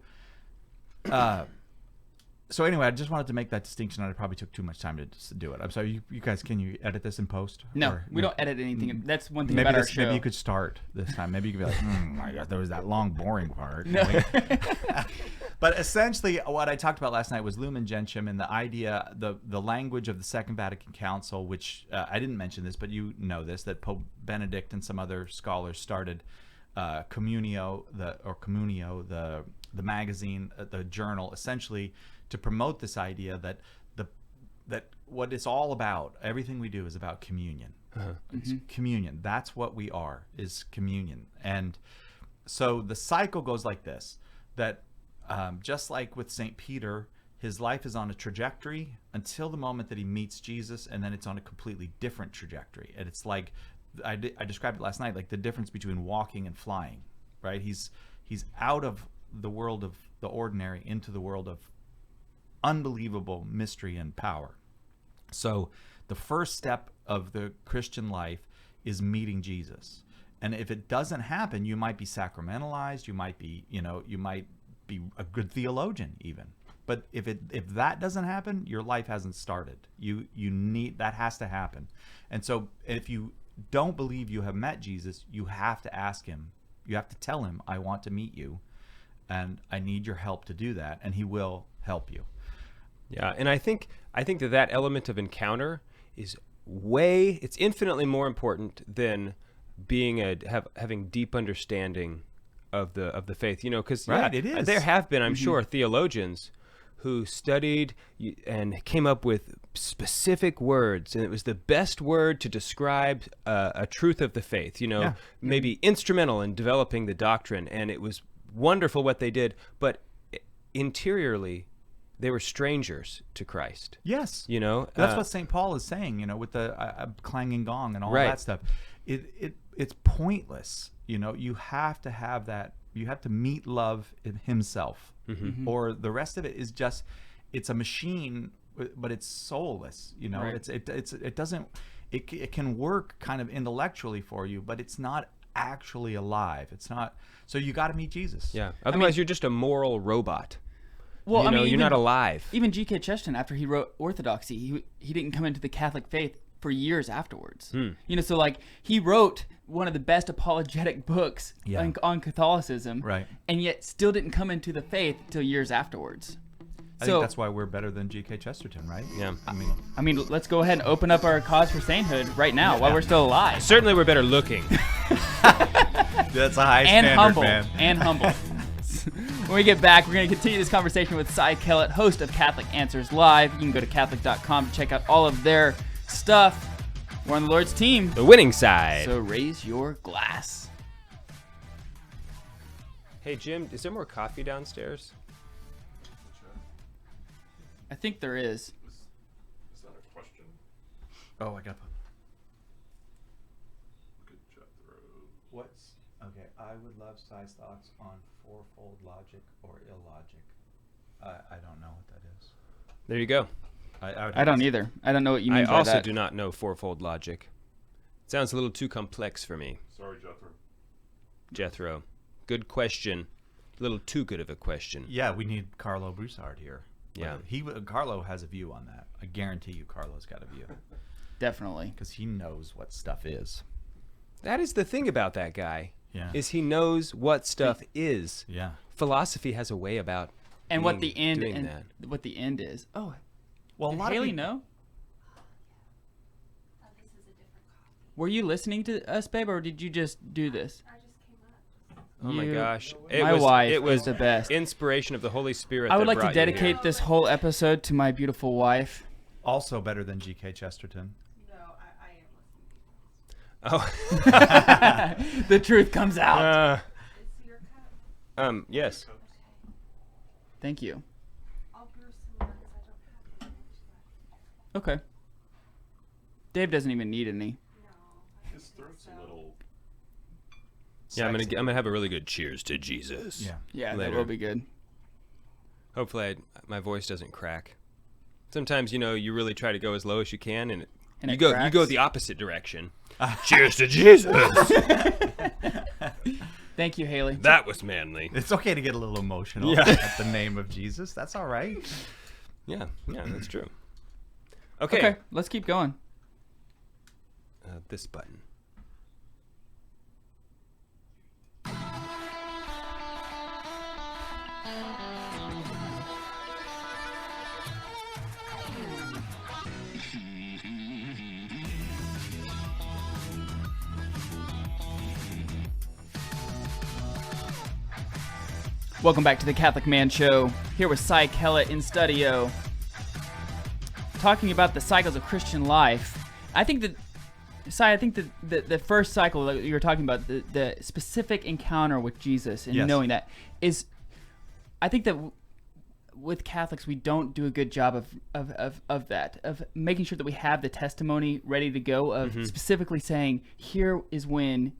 [SPEAKER 2] So anyway, I just wanted to make that distinction, and I probably took too much time to do it. I'm sorry. You guys, can you edit this in post?
[SPEAKER 1] No, we don't edit anything. That's one thing about our show.
[SPEAKER 2] Maybe you could start this time. Maybe you could be like, my God, there was that long, boring part.
[SPEAKER 1] No.
[SPEAKER 2] But essentially, what I talked about last night was Lumen Gentium and the idea, the language of the Second Vatican Council, which I didn't mention this, but you know this, that Pope Benedict and some other scholars started Communio, the magazine, the journal, essentially to promote this idea that that what it's all about, everything we do is about communion. It's communion. That's what we are, is communion. And so the cycle goes like this, that just like with St. Peter, his life is on a trajectory until the moment that he meets Jesus, and then it's on a completely different trajectory. And it's like, I described it last night, like the difference between walking and flying, right? He's out of the world of the ordinary into the world of unbelievable mystery and power. So the first step of the Christian life is meeting Jesus. And if it doesn't happen, you might be sacramentalized, you might be a good theologian even. But if that doesn't happen, your life hasn't started. You need, that has to happen. And so if you don't believe you have met Jesus, you have to ask him. You have to tell him, I want to meet you, and I need your help to do that, and he will help you.
[SPEAKER 4] Yeah, and I think that element of encounter is it's infinitely more important than having deep understanding of the faith, because
[SPEAKER 2] it is.
[SPEAKER 4] There have been, I'm sure, theologians who studied and came up with specific words, and it was the best word to describe a truth of the faith, maybe instrumental in developing the doctrine, and it was wonderful what they did, but interiorly they were strangers to Christ.
[SPEAKER 2] Yes. That's what St. Paul is saying, with the clanging gong and all that stuff. It's pointless. You have to have that. You have to meet love in himself, or the rest of it is just, it's a machine, but it's soulless. Right. It can work kind of intellectually for you, but it's not actually alive. It's not. So you got to meet Jesus.
[SPEAKER 4] Yeah. Otherwise, you're just a moral robot.
[SPEAKER 1] Well,
[SPEAKER 4] you're not alive.
[SPEAKER 1] Even G.K. Chesterton, after he wrote Orthodoxy, he didn't come into the Catholic faith for years afterwards. So like he wrote one of the best apologetic books on Catholicism,
[SPEAKER 2] right? And
[SPEAKER 1] yet still didn't come into the faith till years afterwards.
[SPEAKER 2] I think that's why we're better than G.K. Chesterton, right?
[SPEAKER 4] Yeah.
[SPEAKER 1] I mean, let's go ahead and open up our cause for sainthood right now while we're still alive.
[SPEAKER 4] Certainly, we're better looking.
[SPEAKER 2] That's a high
[SPEAKER 1] and
[SPEAKER 2] standard,
[SPEAKER 1] humble,
[SPEAKER 2] man.
[SPEAKER 1] and humble. When we get back, we're going to continue this conversation with Cy Kellett, host of Catholic Answers Live. You can go to Catholic.com to check out all of their stuff. We're on the Lord's team.
[SPEAKER 4] The winning side.
[SPEAKER 1] So raise your glass.
[SPEAKER 4] Hey, Jim, is there more coffee downstairs?
[SPEAKER 1] I think there is.
[SPEAKER 3] Is that a question?
[SPEAKER 2] Oh, I got.
[SPEAKER 3] Look at Jethro.
[SPEAKER 2] What's okay? I would love Cy's thoughts on fourfold logic or illogic. I don't know what that is.
[SPEAKER 4] There you go.
[SPEAKER 1] I don't either. I don't know what you mean
[SPEAKER 4] I
[SPEAKER 1] by
[SPEAKER 4] also
[SPEAKER 1] that.
[SPEAKER 4] do not know fourfold logic. It sounds a little too complex for me.
[SPEAKER 3] Sorry, Jethro.
[SPEAKER 4] Jethro. Good question. A little too good of a question.
[SPEAKER 2] Yeah, we need Carlo Broussard here.
[SPEAKER 4] Yeah.
[SPEAKER 2] Carlo has a view on that. I guarantee you, Carlo's got a view
[SPEAKER 1] Definitely.
[SPEAKER 2] because he knows what stuff is.
[SPEAKER 4] That is the thing about that guy.
[SPEAKER 2] Yeah.
[SPEAKER 4] Is he knows what stuff is.
[SPEAKER 2] Yeah.
[SPEAKER 4] Philosophy has a way about
[SPEAKER 1] And what the end
[SPEAKER 4] doing
[SPEAKER 1] and
[SPEAKER 4] that.
[SPEAKER 1] what the end is. Oh,
[SPEAKER 2] Well,
[SPEAKER 1] did
[SPEAKER 2] a lot
[SPEAKER 1] Haley
[SPEAKER 2] of people,
[SPEAKER 1] know?
[SPEAKER 6] Oh, this is a different coffee.
[SPEAKER 1] Were you listening to us, babe, or did you just do this?
[SPEAKER 6] I just came up.
[SPEAKER 4] Oh my
[SPEAKER 1] You-
[SPEAKER 4] gosh.
[SPEAKER 1] My wife
[SPEAKER 4] it was
[SPEAKER 1] is the best.
[SPEAKER 4] inspiration of the Holy Spirit.
[SPEAKER 1] I would
[SPEAKER 4] that
[SPEAKER 1] like to
[SPEAKER 4] brought you here.
[SPEAKER 1] dedicate this whole episode to my beautiful wife.
[SPEAKER 2] also better than G.K. Chesterton.
[SPEAKER 6] No, I am listening to you.
[SPEAKER 1] The truth comes out.
[SPEAKER 6] Is your cup?
[SPEAKER 4] Yes.
[SPEAKER 1] Thank you.
[SPEAKER 6] I'll brew some more because I don't have any left.
[SPEAKER 1] Okay. Dave doesn't even need any.
[SPEAKER 6] No.
[SPEAKER 3] His throat's a little.
[SPEAKER 4] Yeah, I'm
[SPEAKER 2] Sexy.
[SPEAKER 4] gonna have a really good cheers to Jesus.
[SPEAKER 2] Yeah.
[SPEAKER 1] Yeah, that
[SPEAKER 4] Later.
[SPEAKER 1] will be good.
[SPEAKER 4] Hopefully my voice doesn't crack. Sometimes, you really try to go as low as you can and
[SPEAKER 1] And
[SPEAKER 4] you
[SPEAKER 1] it
[SPEAKER 4] go
[SPEAKER 1] cracks?
[SPEAKER 4] the opposite direction. Cheers to Jesus.
[SPEAKER 1] Thank you, Haley.
[SPEAKER 4] That was manly.
[SPEAKER 2] It's okay to get a little emotional
[SPEAKER 4] Yeah.
[SPEAKER 2] at the name of Jesus. That's all right.
[SPEAKER 4] Yeah, that's true.
[SPEAKER 1] Okay, let's keep going.
[SPEAKER 4] This button.
[SPEAKER 1] Welcome back to the Catholic Man Show. Here with Cy Kellett in studio, talking about the cycles of Christian life. I think that, Cy, the first cycle that you were talking about, the specific encounter with Jesus and
[SPEAKER 2] Yes.
[SPEAKER 1] knowing that is, I think that with Catholics we don't do a good job of that, of making sure that we have the testimony ready to go, of specifically saying, here is when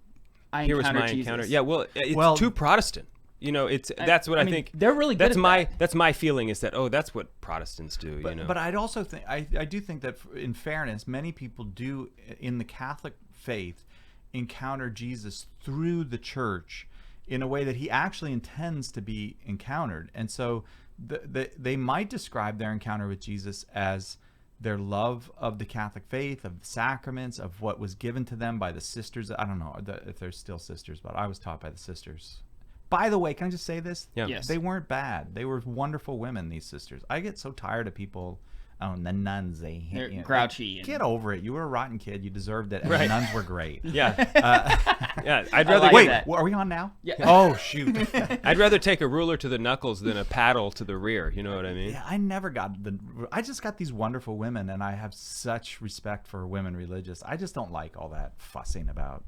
[SPEAKER 1] I
[SPEAKER 4] Here was
[SPEAKER 1] encountered
[SPEAKER 4] my
[SPEAKER 1] Jesus.
[SPEAKER 4] encounter. Yeah, well, it's
[SPEAKER 2] Well-
[SPEAKER 4] too Protestant. That's what I
[SPEAKER 1] mean,
[SPEAKER 4] think.
[SPEAKER 1] they're really good
[SPEAKER 4] That's
[SPEAKER 1] at that.
[SPEAKER 4] my feeling is that that's what Protestants do.
[SPEAKER 2] But I'd also think I do think that in fairness, many people do in the Catholic faith encounter Jesus through the church in a way that he actually intends to be encountered, and so they might describe their encounter with Jesus as their love of the Catholic faith, of the sacraments, of what was given to them by the sisters. I don't know if there's still sisters, but I was taught by the sisters. By the way, can I just say this?
[SPEAKER 4] Yeah.
[SPEAKER 1] Yes.
[SPEAKER 2] They weren't bad. They were wonderful women, these sisters. I get so tired of people, the nuns,
[SPEAKER 1] They're grouchy and-
[SPEAKER 2] Get over it. You were a rotten kid. You deserved it. And
[SPEAKER 4] Right.
[SPEAKER 2] the nuns were great.
[SPEAKER 4] Yeah. Yeah. I'd
[SPEAKER 1] I
[SPEAKER 4] rather
[SPEAKER 1] like
[SPEAKER 2] Wait,
[SPEAKER 1] that.
[SPEAKER 2] are we on now?
[SPEAKER 1] Yeah.
[SPEAKER 2] Oh, shoot.
[SPEAKER 4] I'd rather take a ruler to the knuckles than a paddle to the rear. You know what I mean?
[SPEAKER 2] Yeah, I never got I just got these wonderful women, and I have such respect for women religious. I just don't like all that fussing about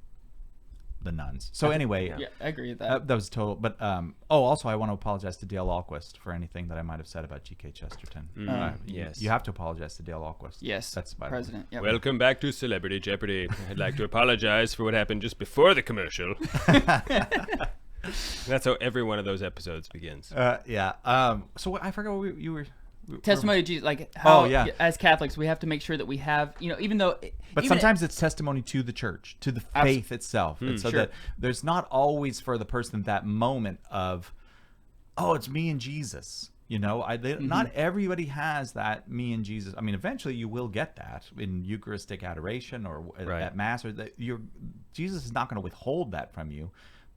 [SPEAKER 2] the nuns. So anyway,
[SPEAKER 1] Yeah, I agree with that.
[SPEAKER 2] that was total. But also I want to apologize to Dale Alquist for anything that I might have said about G.K. Chesterton.
[SPEAKER 4] yes.
[SPEAKER 2] You have to apologize to Dale Alquist.
[SPEAKER 1] Yes,
[SPEAKER 2] That's by the way.
[SPEAKER 1] President. Yep.
[SPEAKER 4] Welcome back to Celebrity Jeopardy. I'd like to apologize for what happened just before the commercial. That's how every one of those episodes begins.
[SPEAKER 2] Yeah. So I forgot what you were.
[SPEAKER 1] Testimony of Jesus, like how,
[SPEAKER 2] yeah.
[SPEAKER 1] as Catholics, we have to make sure that we have, even though.
[SPEAKER 2] But
[SPEAKER 1] even
[SPEAKER 2] sometimes it's testimony to the church, to the faith itself. And so
[SPEAKER 1] Sure.
[SPEAKER 2] that there's not always for the person that moment of, oh, it's me and Jesus. Not everybody has that me and Jesus. I mean, eventually you will get that in Eucharistic adoration or
[SPEAKER 4] Right.
[SPEAKER 2] at Mass. Jesus is not going to withhold that from you.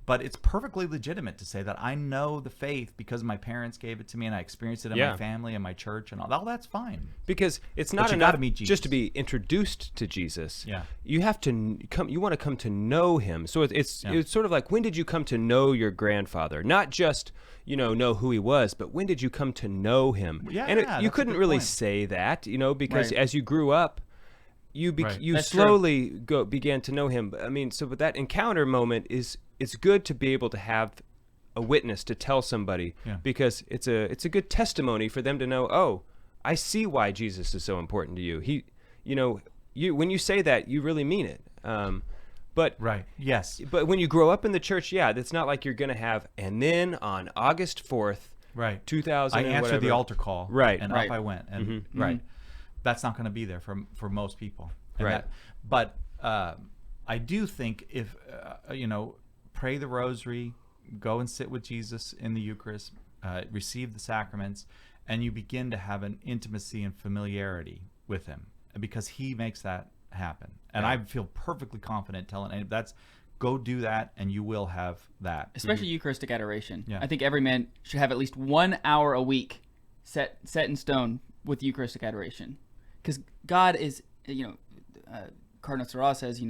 [SPEAKER 2] But it's perfectly legitimate to say that I know the faith because my parents gave it to me and I experienced it in my family and my church and all. That's fine.
[SPEAKER 4] Because it's not
[SPEAKER 2] you
[SPEAKER 4] enough
[SPEAKER 2] gotta meet Jesus.
[SPEAKER 4] just to be introduced to Jesus.
[SPEAKER 2] Yeah.
[SPEAKER 4] You have to come. You want to come to know him. So it's sort of like, when did you come to know your grandfather? Not just know who he was, but when did you come to know him?
[SPEAKER 2] Yeah,
[SPEAKER 4] and
[SPEAKER 2] that's
[SPEAKER 4] you
[SPEAKER 2] a
[SPEAKER 4] couldn't
[SPEAKER 2] good
[SPEAKER 4] really
[SPEAKER 2] point.
[SPEAKER 4] say that, because
[SPEAKER 1] Right.
[SPEAKER 4] as you grew up, you
[SPEAKER 1] That's
[SPEAKER 4] slowly began to know him. I mean, but that encounter moment it's good to be able to have a witness to tell somebody, because it's a good testimony for them to know, oh, I see why Jesus is so important to you. When you say that, you really mean it. But
[SPEAKER 2] Right. Yes.
[SPEAKER 4] But when you grow up in the church, it's not like you're going to have, and then on August 4th,
[SPEAKER 2] Right.
[SPEAKER 4] 2000,
[SPEAKER 2] I
[SPEAKER 4] and
[SPEAKER 2] answered
[SPEAKER 4] whatever,
[SPEAKER 2] the altar call.
[SPEAKER 4] Right.
[SPEAKER 2] And
[SPEAKER 1] Right.
[SPEAKER 2] up I went. And right. That's not going to be there for most people. And
[SPEAKER 4] Right.
[SPEAKER 2] But I do think if, pray the rosary, go and sit with Jesus in the Eucharist, receive the sacraments, and you begin to have an intimacy and familiarity with him because he makes that happen. And I feel perfectly confident telling anybody go do that and you will have that.
[SPEAKER 1] Especially Eucharistic adoration.
[SPEAKER 2] Yeah.
[SPEAKER 1] I think every man should have at least 1 hour a week set in stone with Eucharistic adoration, because God is, Cardinal Sarah says,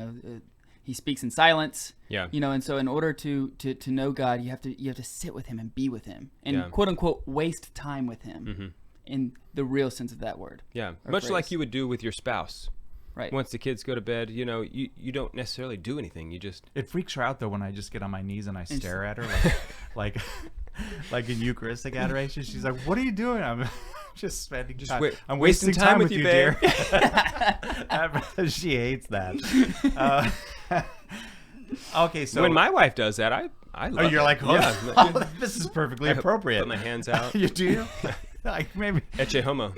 [SPEAKER 1] he speaks in silence.
[SPEAKER 4] Yeah.
[SPEAKER 1] And so in order to know God, you have to sit with him and be with him and quote unquote waste time with him in the real sense of that word.
[SPEAKER 4] Yeah.
[SPEAKER 1] or
[SPEAKER 4] Much
[SPEAKER 1] phrase.
[SPEAKER 4] like you would do with your spouse.
[SPEAKER 1] Right.
[SPEAKER 4] Once the kids go to bed, you don't necessarily do anything. You just
[SPEAKER 2] It freaks her out though when I just get on my knees and I stare at her like in Eucharistic adoration. She's like, "What are you doing?" I'm just spending time. I'm wasting time with you, dear. She hates that. Okay, so
[SPEAKER 4] when my wife does that, I love
[SPEAKER 2] you're
[SPEAKER 4] it.
[SPEAKER 2] like, oh, this is perfectly appropriate.
[SPEAKER 4] Put my hands out.
[SPEAKER 2] You do? Like maybe.
[SPEAKER 4] Ecce homo.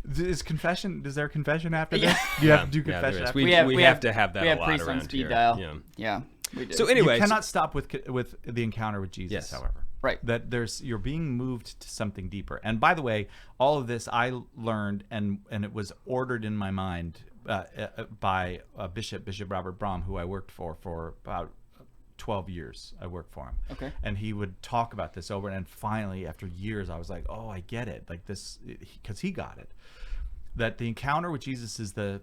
[SPEAKER 2] Is there confession after this? Do you have to do
[SPEAKER 4] Yeah,
[SPEAKER 2] confession
[SPEAKER 4] there is.
[SPEAKER 2] after?
[SPEAKER 4] We have to have that
[SPEAKER 1] we
[SPEAKER 4] a
[SPEAKER 1] have
[SPEAKER 4] lot
[SPEAKER 1] priests on
[SPEAKER 4] around
[SPEAKER 1] speed
[SPEAKER 4] here.
[SPEAKER 1] dial. Yeah, we do.
[SPEAKER 4] So anyway,
[SPEAKER 2] You cannot stop with the encounter with Jesus,
[SPEAKER 4] Yes.
[SPEAKER 2] however.
[SPEAKER 1] Right.
[SPEAKER 2] That you're being moved to something deeper. And by the way, all of this I learned and it was ordered in my mind by Bishop Robert Brahm, who I worked for about 12 years. I worked for him.
[SPEAKER 1] Okay.
[SPEAKER 2] And he would talk about this over, and finally, after years, I was like, oh, I get it. Like this, because he got it. That the encounter with Jesus is the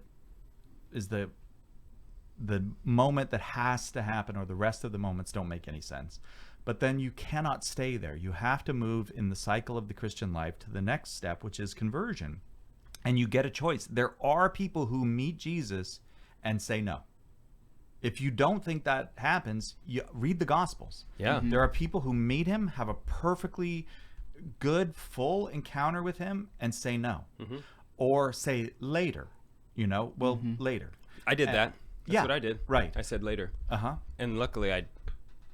[SPEAKER 2] moment that has to happen, or the rest of the moments don't make any sense. But then you cannot stay there. You have to move in the cycle of the Christian life to the next step, which is conversion. And you get a choice. There are people who meet Jesus and say no. If you don't think that happens, you read the Gospels.
[SPEAKER 4] Yeah.
[SPEAKER 2] There are people who meet him, have a perfectly good, full encounter with him, and say no. Or say later, later.
[SPEAKER 4] I did that. That's
[SPEAKER 2] yeah,
[SPEAKER 4] what I did.
[SPEAKER 2] right.
[SPEAKER 4] I said later.
[SPEAKER 2] Uh-huh.
[SPEAKER 4] And luckily I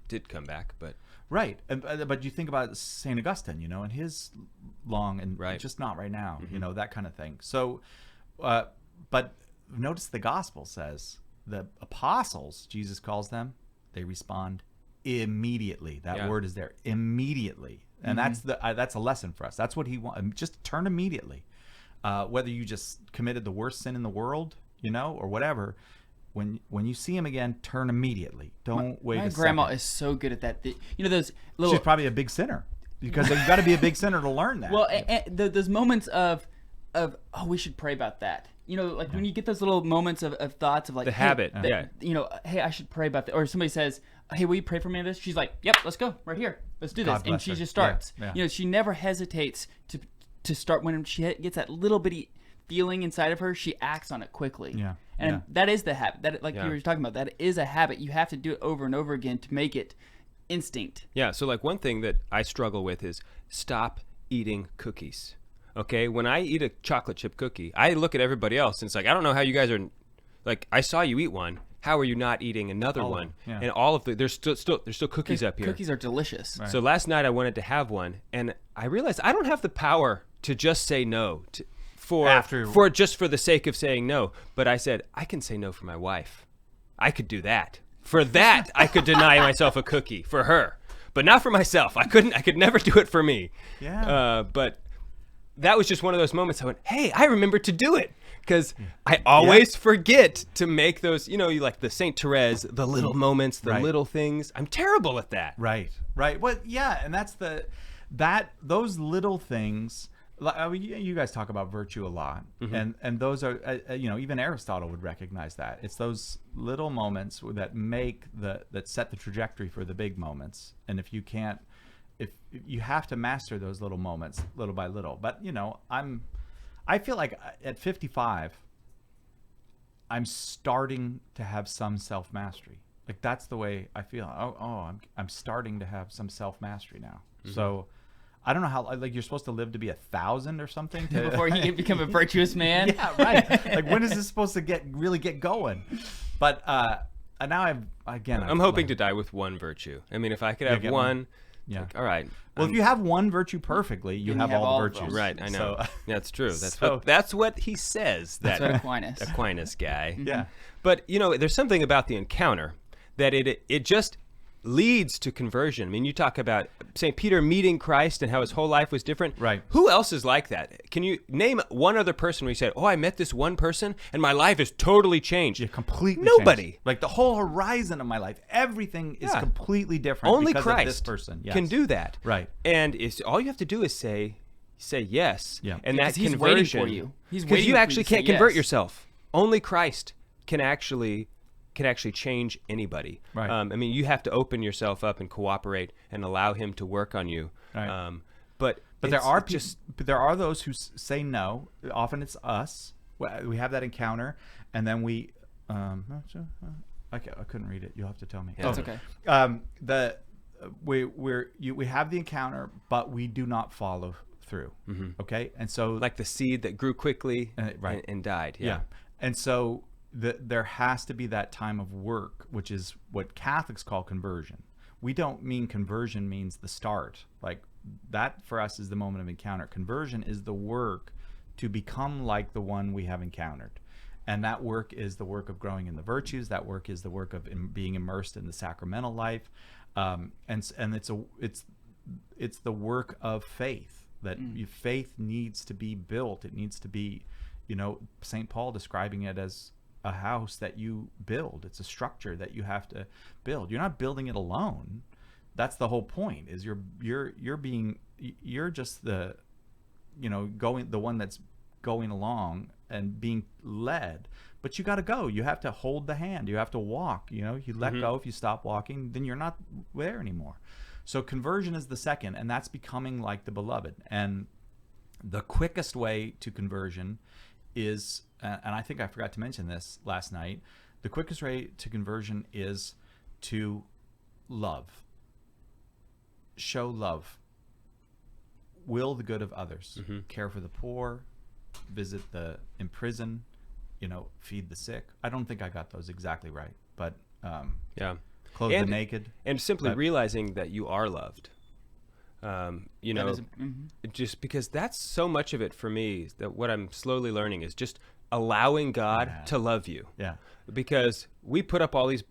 [SPEAKER 4] did come back, but
[SPEAKER 2] Right. But you think about St. Augustine, and his long and
[SPEAKER 4] Right.
[SPEAKER 2] just not right now, that kind of thing. So, but notice the gospel says the apostles, Jesus calls them, they respond immediately. That word is there, immediately. And that's a lesson for us. That's what he wants. Just turn immediately. Whether you just committed the worst sin in the world, or whatever, when you see him again, turn immediately. Don't wait
[SPEAKER 1] My
[SPEAKER 2] a
[SPEAKER 1] grandma
[SPEAKER 2] second.
[SPEAKER 1] is so good at that. Those little.
[SPEAKER 2] She's probably a big sinner because you've got to be a big sinner to learn that.
[SPEAKER 1] Well, those moments of we should pray about that. Like when you get those little moments of thoughts of like
[SPEAKER 4] The habit, yeah.
[SPEAKER 1] Hey, I should pray about that. Or somebody says, hey, will you pray for me on this? She's like, yep, let's go right here. Let's do this.
[SPEAKER 2] God
[SPEAKER 1] And
[SPEAKER 2] bless
[SPEAKER 1] she
[SPEAKER 2] her.
[SPEAKER 1] just starts.
[SPEAKER 2] Yeah.
[SPEAKER 1] She never hesitates to start when she gets that little bitty feeling inside of her. She acts on it quickly.
[SPEAKER 2] Yeah.
[SPEAKER 1] And
[SPEAKER 2] Yeah.
[SPEAKER 1] that is the habit. That, like
[SPEAKER 4] Yeah.
[SPEAKER 1] you were talking about, that is a habit. You have to do it over and over again to make it instinct.
[SPEAKER 4] yeah, so like one thing that I struggle with is stop eating cookies. Okay, when I eat a chocolate chip cookie, I look at everybody else and it's like, I don't know how you guys are, like, I saw you eat one. How are you not eating another one?
[SPEAKER 2] yeah.
[SPEAKER 4] And all of there's still cookies up here.
[SPEAKER 1] Cookies are delicious.
[SPEAKER 2] Right.
[SPEAKER 4] So last night I wanted to have one, and I realized I don't have the power to just say no for the sake of saying no. But I said I can say no for my wife. I could do that. For that, I could deny myself a cookie for her, but not for myself. I couldn't. I could never do it for me.
[SPEAKER 2] Yeah.
[SPEAKER 4] But that was just one of those moments. I went, hey, I remembered to do it. because I always forget to make those, you like the Saint Therese, the little moments, the little things. I'm terrible at that.
[SPEAKER 2] Right. Well, yeah, and that's those little things. You guys talk about virtue a lot, and those are, even Aristotle would recognize that. It's those little moments that that set the trajectory for the big moments. And if you have to master those little moments, little by little. But I feel like at 55, I'm starting to have some self mastery. Like that's the way I feel. I'm starting to have some self mastery now. So. I don't know how, you're supposed to live to be 1,000 or something
[SPEAKER 1] before you can become a virtuous man.
[SPEAKER 2] Yeah, right. Like when is this supposed to really get going? But now
[SPEAKER 4] I'm hoping to die with one virtue. I mean, if I could have one, all right.
[SPEAKER 2] Well, if you have one virtue perfectly, you have all the virtues.
[SPEAKER 4] Right, I know. That's true. That's what he says.
[SPEAKER 1] That's what
[SPEAKER 4] Aquinas guy.
[SPEAKER 2] Yeah.
[SPEAKER 4] But there's something about the encounter that it just leads to conversion. I mean, you talk about St. Peter meeting Christ and how his whole life was different.
[SPEAKER 2] Right.
[SPEAKER 4] Who else is like that? Can you name one other person where you said, I met this one person and my life is totally changed?
[SPEAKER 2] Yeah, completely
[SPEAKER 4] Nobody.
[SPEAKER 2] Changed. Like the whole horizon of my life, everything is completely different.
[SPEAKER 4] Only
[SPEAKER 2] because
[SPEAKER 4] Christ
[SPEAKER 2] of this person
[SPEAKER 4] can do that.
[SPEAKER 2] Right.
[SPEAKER 4] And all you have to do is say yes.
[SPEAKER 2] Yeah.
[SPEAKER 4] And that
[SPEAKER 1] he's
[SPEAKER 4] conversion.
[SPEAKER 1] Waiting for you.
[SPEAKER 4] Because you actually can't convert yourself. Only Christ can actually change anybody.
[SPEAKER 2] Right.
[SPEAKER 4] I mean, you have to open yourself up and cooperate and allow him to work on you.
[SPEAKER 2] Right.
[SPEAKER 4] But
[SPEAKER 2] there are those who say no. Often it's us. We have that encounter, and then we. I couldn't read it. You'll have to tell me.
[SPEAKER 1] That's okay.
[SPEAKER 2] We have the encounter, but we do not follow through. Okay, and so
[SPEAKER 4] like the seed that grew quickly and died.
[SPEAKER 2] Yeah, and so. There has to be that time of work, which is what Catholics call conversion. We don't mean conversion means the start. Like that for us is the moment of encounter. Conversion is the work to become like the one we have encountered. And that work is the work of growing in the virtues. That work is the work of being immersed in the sacramental life. And it's the work of faith, that faith needs to be built. It needs to be, St. Paul describing it as a house that you build. It's a structure that you have to build. You're not building it alone. That's the whole point. Is you're just the the one that's going along and being led. But you got to go. You have to hold the hand. You have to walk. You let go. If you stop walking, then you're not there anymore. So conversion is the second, and that's becoming like the beloved. And the quickest way to conversion is, and I think I forgot to mention this last night, the quickest way to conversion is to love. Show love. Will the good of others. Care for the poor. Visit the imprisoned. Feed the sick. I don't think I got those exactly right, but clothe the naked.
[SPEAKER 4] And simply realizing that you are loved. Just because that's so much of it for me, that what I'm slowly learning is just allowing God to love you. Yeah. Because we put up all these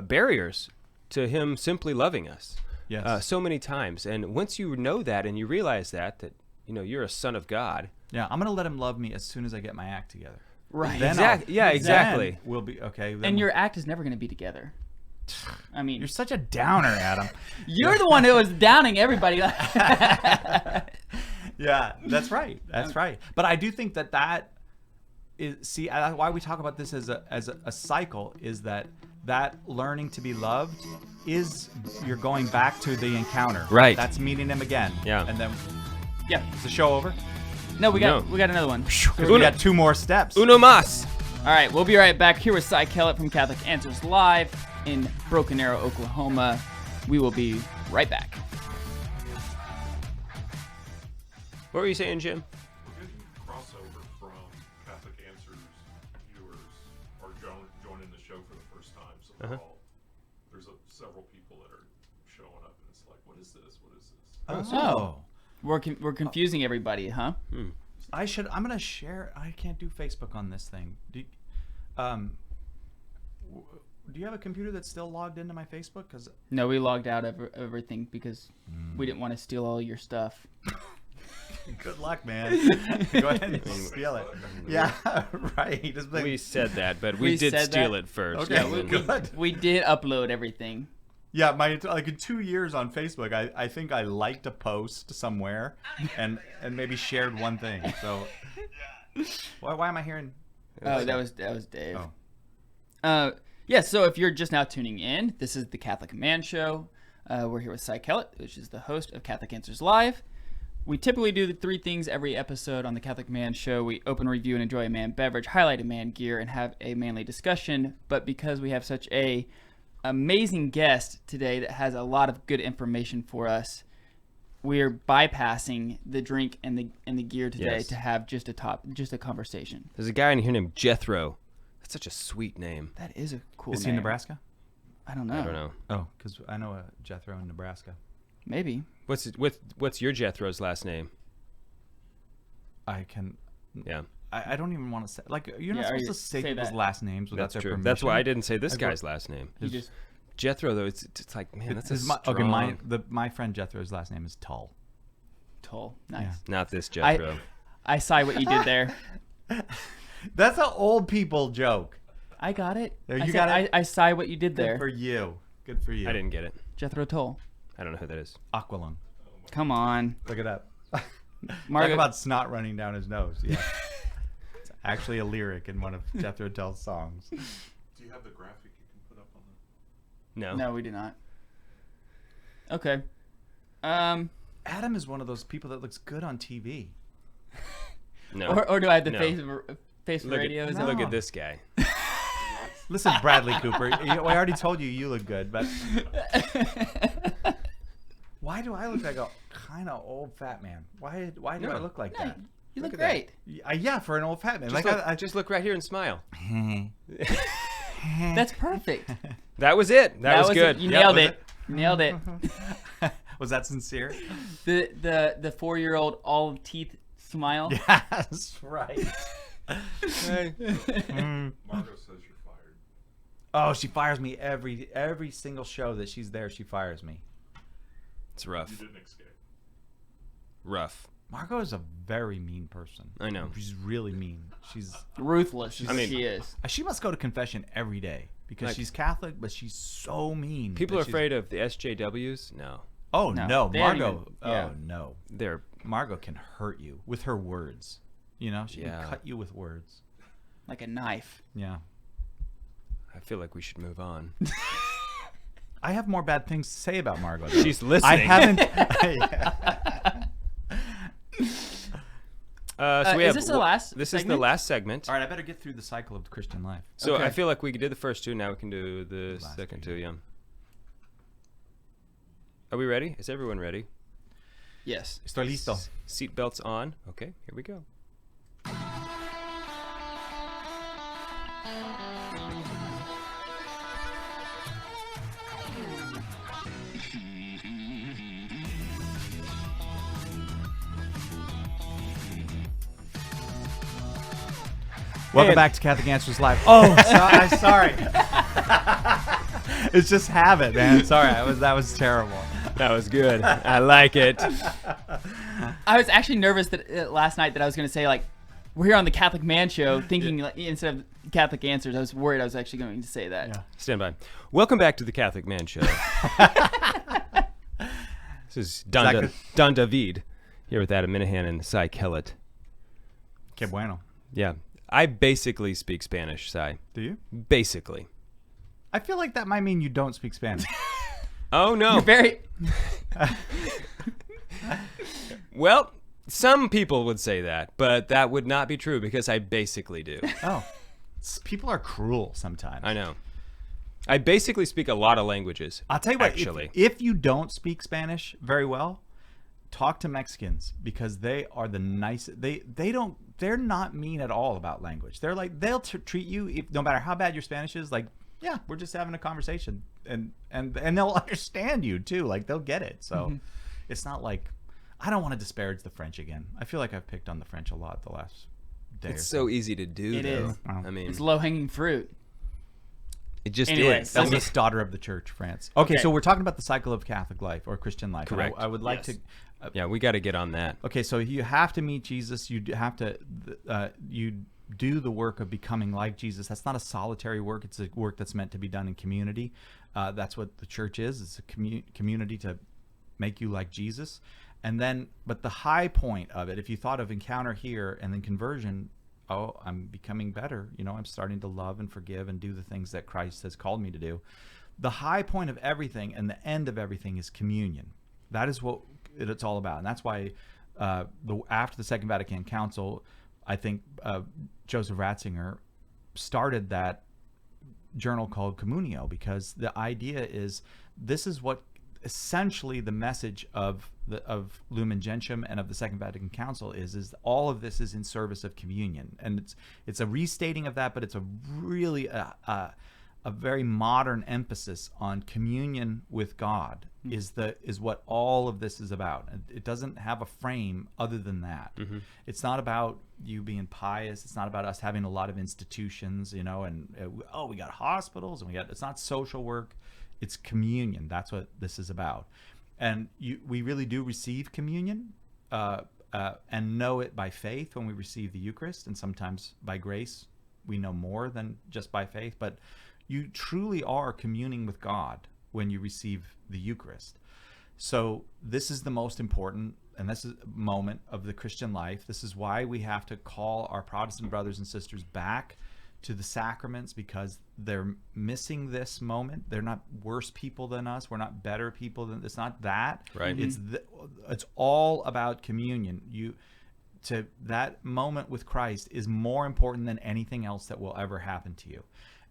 [SPEAKER 4] barriers to him simply loving us.
[SPEAKER 2] Yes.
[SPEAKER 4] So many times. And once you know that and you realize that you're a son of God.
[SPEAKER 2] Yeah, I'm going to let him love me as soon as I get my act together.
[SPEAKER 4] Right. Exactly.
[SPEAKER 2] We'll be okay.
[SPEAKER 1] And your act is never going to be together. I mean,
[SPEAKER 2] you're such a downer, Adam.
[SPEAKER 1] You're the one who was downing everybody.
[SPEAKER 2] Yeah, that's right. That's right. But I do think that is, why we talk about this as a cycle is that learning to be loved is you're going back to the encounter.
[SPEAKER 4] Right.
[SPEAKER 2] That's meeting him again.
[SPEAKER 4] Yeah.
[SPEAKER 2] And then, is the show over?
[SPEAKER 1] No, we got another one.
[SPEAKER 2] We got 2 more steps.
[SPEAKER 4] Uno más.
[SPEAKER 1] All right, we'll be right back here with Cy Kellett from Catholic Answers Live in Broken Arrow, Oklahoma. We will be right back.
[SPEAKER 4] What were you saying, Jim?
[SPEAKER 3] We're getting crossover from Catholic Answers viewers are joining the show for the first time. So there's several people that are showing up, and it's like, what is this? What is this?
[SPEAKER 1] Oh. We're confusing everybody, huh?
[SPEAKER 2] I'm going to share. I can't do Facebook on this thing. Do you have a computer that's still logged into my Facebook?
[SPEAKER 1] No, we logged out of everything because we didn't want to steal all your stuff.
[SPEAKER 2] Good luck, man. Go ahead and steal it. Yeah, right. Just like,
[SPEAKER 4] We said that, but we did
[SPEAKER 1] said
[SPEAKER 4] steal
[SPEAKER 1] that.
[SPEAKER 4] it first.
[SPEAKER 2] Okay,
[SPEAKER 1] Yeah,
[SPEAKER 2] well, good.
[SPEAKER 1] we did upload everything.
[SPEAKER 2] Yeah, like in 2 years on Facebook, I think I liked a post somewhere, and maybe shared one thing. So, why am I hearing?
[SPEAKER 1] Oh, that was Dave.
[SPEAKER 2] Oh.
[SPEAKER 1] Yeah, so if you're just now tuning in, this is the Catholic Man Show. We're here with Kellett, which is the host of Catholic Answers Live. We typically do the 3 things every episode on the Catholic Man Show. We open, review, and enjoy a man beverage, highlight a man gear, and have a manly discussion. But because we have such a amazing guest today that has a lot of good information for us, we're bypassing the drink and the gear today
[SPEAKER 4] Yes.
[SPEAKER 1] to have just a conversation.
[SPEAKER 4] There's a guy in here named Jethro. That's such a sweet name.
[SPEAKER 1] That is a cool
[SPEAKER 2] Is he
[SPEAKER 1] name.
[SPEAKER 2] in Nebraska?
[SPEAKER 1] I don't know.
[SPEAKER 4] I don't know.
[SPEAKER 2] Oh, because I know a Jethro in Nebraska.
[SPEAKER 1] Maybe.
[SPEAKER 4] What's your Jethro's last name?
[SPEAKER 2] I can.
[SPEAKER 4] Yeah,
[SPEAKER 2] I don't even want to say. Like, you're not
[SPEAKER 1] Yeah,
[SPEAKER 2] supposed
[SPEAKER 1] you
[SPEAKER 2] to say
[SPEAKER 1] say
[SPEAKER 2] people's
[SPEAKER 1] that.
[SPEAKER 2] last names without
[SPEAKER 4] that's
[SPEAKER 2] their
[SPEAKER 4] true.
[SPEAKER 2] permission.
[SPEAKER 4] That's why I didn't say this
[SPEAKER 2] I go-
[SPEAKER 4] guy's last name.
[SPEAKER 1] You just
[SPEAKER 4] Jethro, though, it's like, man, that's a strong...
[SPEAKER 2] Okay, my friend Jethro's last name is Tull.
[SPEAKER 1] told. Nice.
[SPEAKER 4] Not this Jethro.
[SPEAKER 1] I saw what you did there.
[SPEAKER 2] That's an old people joke.
[SPEAKER 1] I got it.
[SPEAKER 2] There,
[SPEAKER 1] I
[SPEAKER 2] you
[SPEAKER 1] said,
[SPEAKER 2] got it?
[SPEAKER 1] I saw what you did
[SPEAKER 2] Good
[SPEAKER 1] there.
[SPEAKER 2] for you. Good for you.
[SPEAKER 4] I didn't get it.
[SPEAKER 1] Jethro Tull.
[SPEAKER 4] I don't know who that is.
[SPEAKER 2] Aqualung.
[SPEAKER 1] Come on.
[SPEAKER 2] Look it up. Talk
[SPEAKER 1] Margaret-
[SPEAKER 2] about snot running down his nose. Yeah. It's actually a lyric in one of Jethro Tull's songs.
[SPEAKER 3] Do you have the graphic you can put up on the?
[SPEAKER 4] No.
[SPEAKER 1] No, we do not. Okay.
[SPEAKER 2] Adam is one of those people that looks good on TV.
[SPEAKER 4] No.
[SPEAKER 1] Or do I have the
[SPEAKER 4] No.
[SPEAKER 1] face for
[SPEAKER 4] Look
[SPEAKER 1] radio?
[SPEAKER 4] at,
[SPEAKER 1] Is
[SPEAKER 2] No.
[SPEAKER 4] look at this guy.
[SPEAKER 2] Listen, Bradley Cooper. I already told you look good, but why do I look like a kind of old fat man? Why do
[SPEAKER 4] No.
[SPEAKER 2] I look like
[SPEAKER 1] No,
[SPEAKER 2] that?
[SPEAKER 1] you look
[SPEAKER 2] at that.
[SPEAKER 1] great.
[SPEAKER 2] Yeah, for an old fat man.
[SPEAKER 4] Just,
[SPEAKER 2] Like
[SPEAKER 4] look,
[SPEAKER 2] I
[SPEAKER 4] just look right here and smile.
[SPEAKER 1] That's perfect.
[SPEAKER 4] That was it. That was good.
[SPEAKER 1] You
[SPEAKER 4] Yep.
[SPEAKER 1] nailed
[SPEAKER 2] was
[SPEAKER 1] it. Nailed it.
[SPEAKER 2] Was that sincere?
[SPEAKER 1] The 4-year-old all teeth smile.
[SPEAKER 2] Yes, right.
[SPEAKER 4] Hey.
[SPEAKER 3] Margo says you're fired.
[SPEAKER 2] Oh, she fires me every single show that she's there. She fires me.
[SPEAKER 4] It's
[SPEAKER 3] You
[SPEAKER 4] rough.
[SPEAKER 3] didn't escape.
[SPEAKER 4] Rough.
[SPEAKER 2] Margo is a very mean person.
[SPEAKER 4] I know.
[SPEAKER 2] She's really mean. She's
[SPEAKER 1] Ruthless.
[SPEAKER 4] I mean-
[SPEAKER 1] She is.
[SPEAKER 2] she must go to confession every day because
[SPEAKER 4] Like-
[SPEAKER 2] she's Catholic, but she's so mean.
[SPEAKER 4] People
[SPEAKER 2] that
[SPEAKER 4] are
[SPEAKER 2] she's-
[SPEAKER 4] afraid of the SJWs. No.
[SPEAKER 2] Oh
[SPEAKER 1] No,
[SPEAKER 2] no,
[SPEAKER 1] they don't
[SPEAKER 2] Margo.
[SPEAKER 1] even- yeah.
[SPEAKER 2] Oh no,
[SPEAKER 4] They're
[SPEAKER 2] Margo can hurt you with her words. You know, she
[SPEAKER 4] Yeah.
[SPEAKER 2] can cut you with words.
[SPEAKER 1] Like a knife.
[SPEAKER 2] Yeah.
[SPEAKER 4] I feel like we should move on.
[SPEAKER 2] I have more bad things to say about Margo. though.
[SPEAKER 4] She's listening.
[SPEAKER 2] I haven't.
[SPEAKER 4] So we
[SPEAKER 1] is
[SPEAKER 4] have,
[SPEAKER 1] this the last
[SPEAKER 4] This is the
[SPEAKER 1] segment?
[SPEAKER 4] last segment.
[SPEAKER 2] All right, I better get through the cycle of the Christian life.
[SPEAKER 4] So
[SPEAKER 1] Okay.
[SPEAKER 4] I feel like we did the first two. Now we can do the
[SPEAKER 2] Last
[SPEAKER 4] second
[SPEAKER 2] two.
[SPEAKER 4] two. Yeah. Are we ready? Is everyone ready?
[SPEAKER 1] Yes.
[SPEAKER 2] Estoy listo.
[SPEAKER 4] Seatbelts on. Okay, here we go.
[SPEAKER 2] Welcome
[SPEAKER 4] And-
[SPEAKER 2] back to Catholic Answers Live. Oh, I'm sorry. It's just habit, man. Sorry, that was terrible.
[SPEAKER 4] That was good. I like it.
[SPEAKER 1] I was actually nervous that last night that I was going to say, like, we're here on the Catholic Man Show, thinking like, instead of Catholic Answers, I was worried I was actually going to say that.
[SPEAKER 2] Yeah.
[SPEAKER 4] Stand by. Welcome back to the Catholic Man Show. This is Don David here with Adam Minahan and Cy Kellett.
[SPEAKER 2] Que bueno.
[SPEAKER 4] Yeah. I basically speak Spanish, Cy.
[SPEAKER 2] Do you?
[SPEAKER 4] Basically.
[SPEAKER 2] I feel like that might mean you don't speak Spanish.
[SPEAKER 4] Oh, no.
[SPEAKER 1] You're very.
[SPEAKER 4] Well, some people would say that, but that would not be true because I basically do.
[SPEAKER 2] Oh. People are cruel sometimes.
[SPEAKER 4] I know. I basically speak a lot of languages.
[SPEAKER 2] I'll tell you what,
[SPEAKER 4] actually.
[SPEAKER 2] if you don't speak Spanish very well, talk to Mexicans because they are the nicest. They're not mean at all about language. They're like, they'll treat you, no matter how bad your Spanish is, like, yeah, we're just having a conversation, and they'll understand you too. Like, they'll get it. So it's not like, I don't want to disparage the French again. I feel like I've picked on the French a lot the last day.
[SPEAKER 4] It's
[SPEAKER 2] or
[SPEAKER 4] so easy to do,
[SPEAKER 1] It
[SPEAKER 4] though.
[SPEAKER 1] is.
[SPEAKER 4] I mean,
[SPEAKER 1] It's low hanging fruit.
[SPEAKER 4] it just
[SPEAKER 1] Anyway,
[SPEAKER 4] is.
[SPEAKER 1] so-
[SPEAKER 2] Eldest daughter of the church, France. Okay,
[SPEAKER 1] Okay.
[SPEAKER 2] so we're talking about the cycle of Catholic life or Christian life. And
[SPEAKER 4] Correct.
[SPEAKER 2] I would like
[SPEAKER 1] Yes.
[SPEAKER 4] Yeah, we got to get on that.
[SPEAKER 2] Okay, so you have to meet Jesus. You have to you do the work of becoming like Jesus. That's not a solitary work. It's a work that's meant to be done in community. That's what the church is. It's a community to make you like Jesus. And then, but the high point of it, if you thought of encounter here and then conversion, oh, I'm becoming better. You know, I'm starting to love and forgive and do the things that Christ has called me to do. The high point of everything and the end of everything is communion. That is what it's all about. And that's why after the Second Vatican Council, I think Joseph Ratzinger started that journal called Communio, because the idea is this is what essentially the message of Lumen Gentium and of the Second Vatican Council is all of this is in service of communion. And it's a restating of that, but it's a really a very modern emphasis on communion with God is what all of this is about. It doesn't have a frame other than that. It's not about you being pious. It's not about us having a lot of institutions, you know, and we got hospitals and it's not social work. It's communion. That's what this is about. And we really do receive communion and know it by faith when we receive the Eucharist, and sometimes by grace we know more than just by faith, but you truly are communing with God when you receive the Eucharist. So this is the most important, and this is a moment of the Christian life. This is why we have to call our Protestant brothers and sisters back to the sacraments, because they're missing this moment. They're not worse people than us. We're not better people than. It's not that.
[SPEAKER 4] Right.
[SPEAKER 2] It's all about communion. That moment with Christ is more important than anything else that will ever happen to you.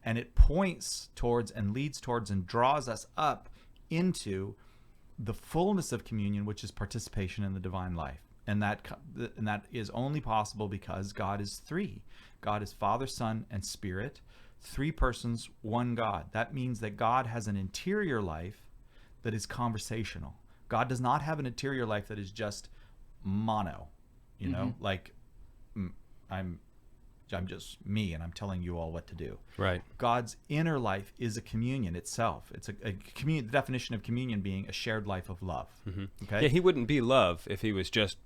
[SPEAKER 2] And it points towards and leads towards and draws us up into the fullness of communion, which is participation in the divine life. And that is only possible because God is three. God is Father, Son, and Spirit. Three persons, one God. That means that God has an interior life that is conversational. God does not have an interior life that is just mono. You know, like I'm just me and I'm telling you all what to do.
[SPEAKER 4] Right.
[SPEAKER 2] God's inner life is a communion itself. It's a communion. The definition of communion being a shared life of love. Okay.
[SPEAKER 4] Yeah, he wouldn't be love if he was just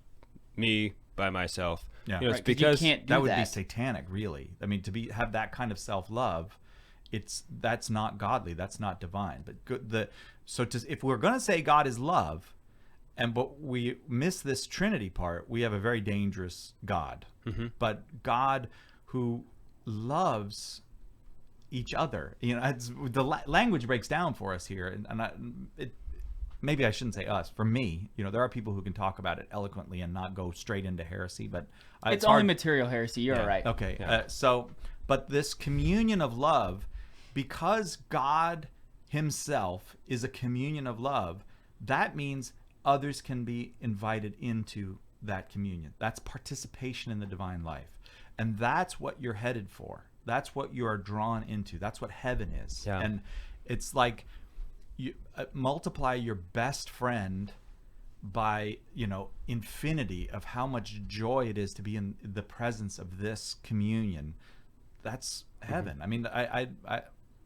[SPEAKER 4] me by myself.
[SPEAKER 2] Yeah.
[SPEAKER 4] You know,
[SPEAKER 1] Right,
[SPEAKER 4] it's
[SPEAKER 1] 'cause you
[SPEAKER 4] because
[SPEAKER 1] can't do
[SPEAKER 2] that would be
[SPEAKER 1] that.
[SPEAKER 2] satanic, really. I mean, have that kind of self-love, that's not godly. That's not divine. But if we're going to say God is love, but we miss this Trinity part, we have a very dangerous God. But God who loves each other, you know, the language breaks down for us here, maybe I shouldn't say us. For me, you know, there are people who can talk about it eloquently and not go straight into heresy, but
[SPEAKER 1] It's only material heresy. You're all right.
[SPEAKER 2] Okay.
[SPEAKER 4] Yeah.
[SPEAKER 2] But this communion of love, because God himself is a communion of love, that means others can be invited into that communion. That's participation in the divine life. And that's what you're headed for. That's what you are drawn into. That's what heaven is.
[SPEAKER 4] Yeah.
[SPEAKER 2] And it's like you multiply your best friend by, you know, infinity of how much joy it is to be in the presence of this communion. That's heaven. I mean,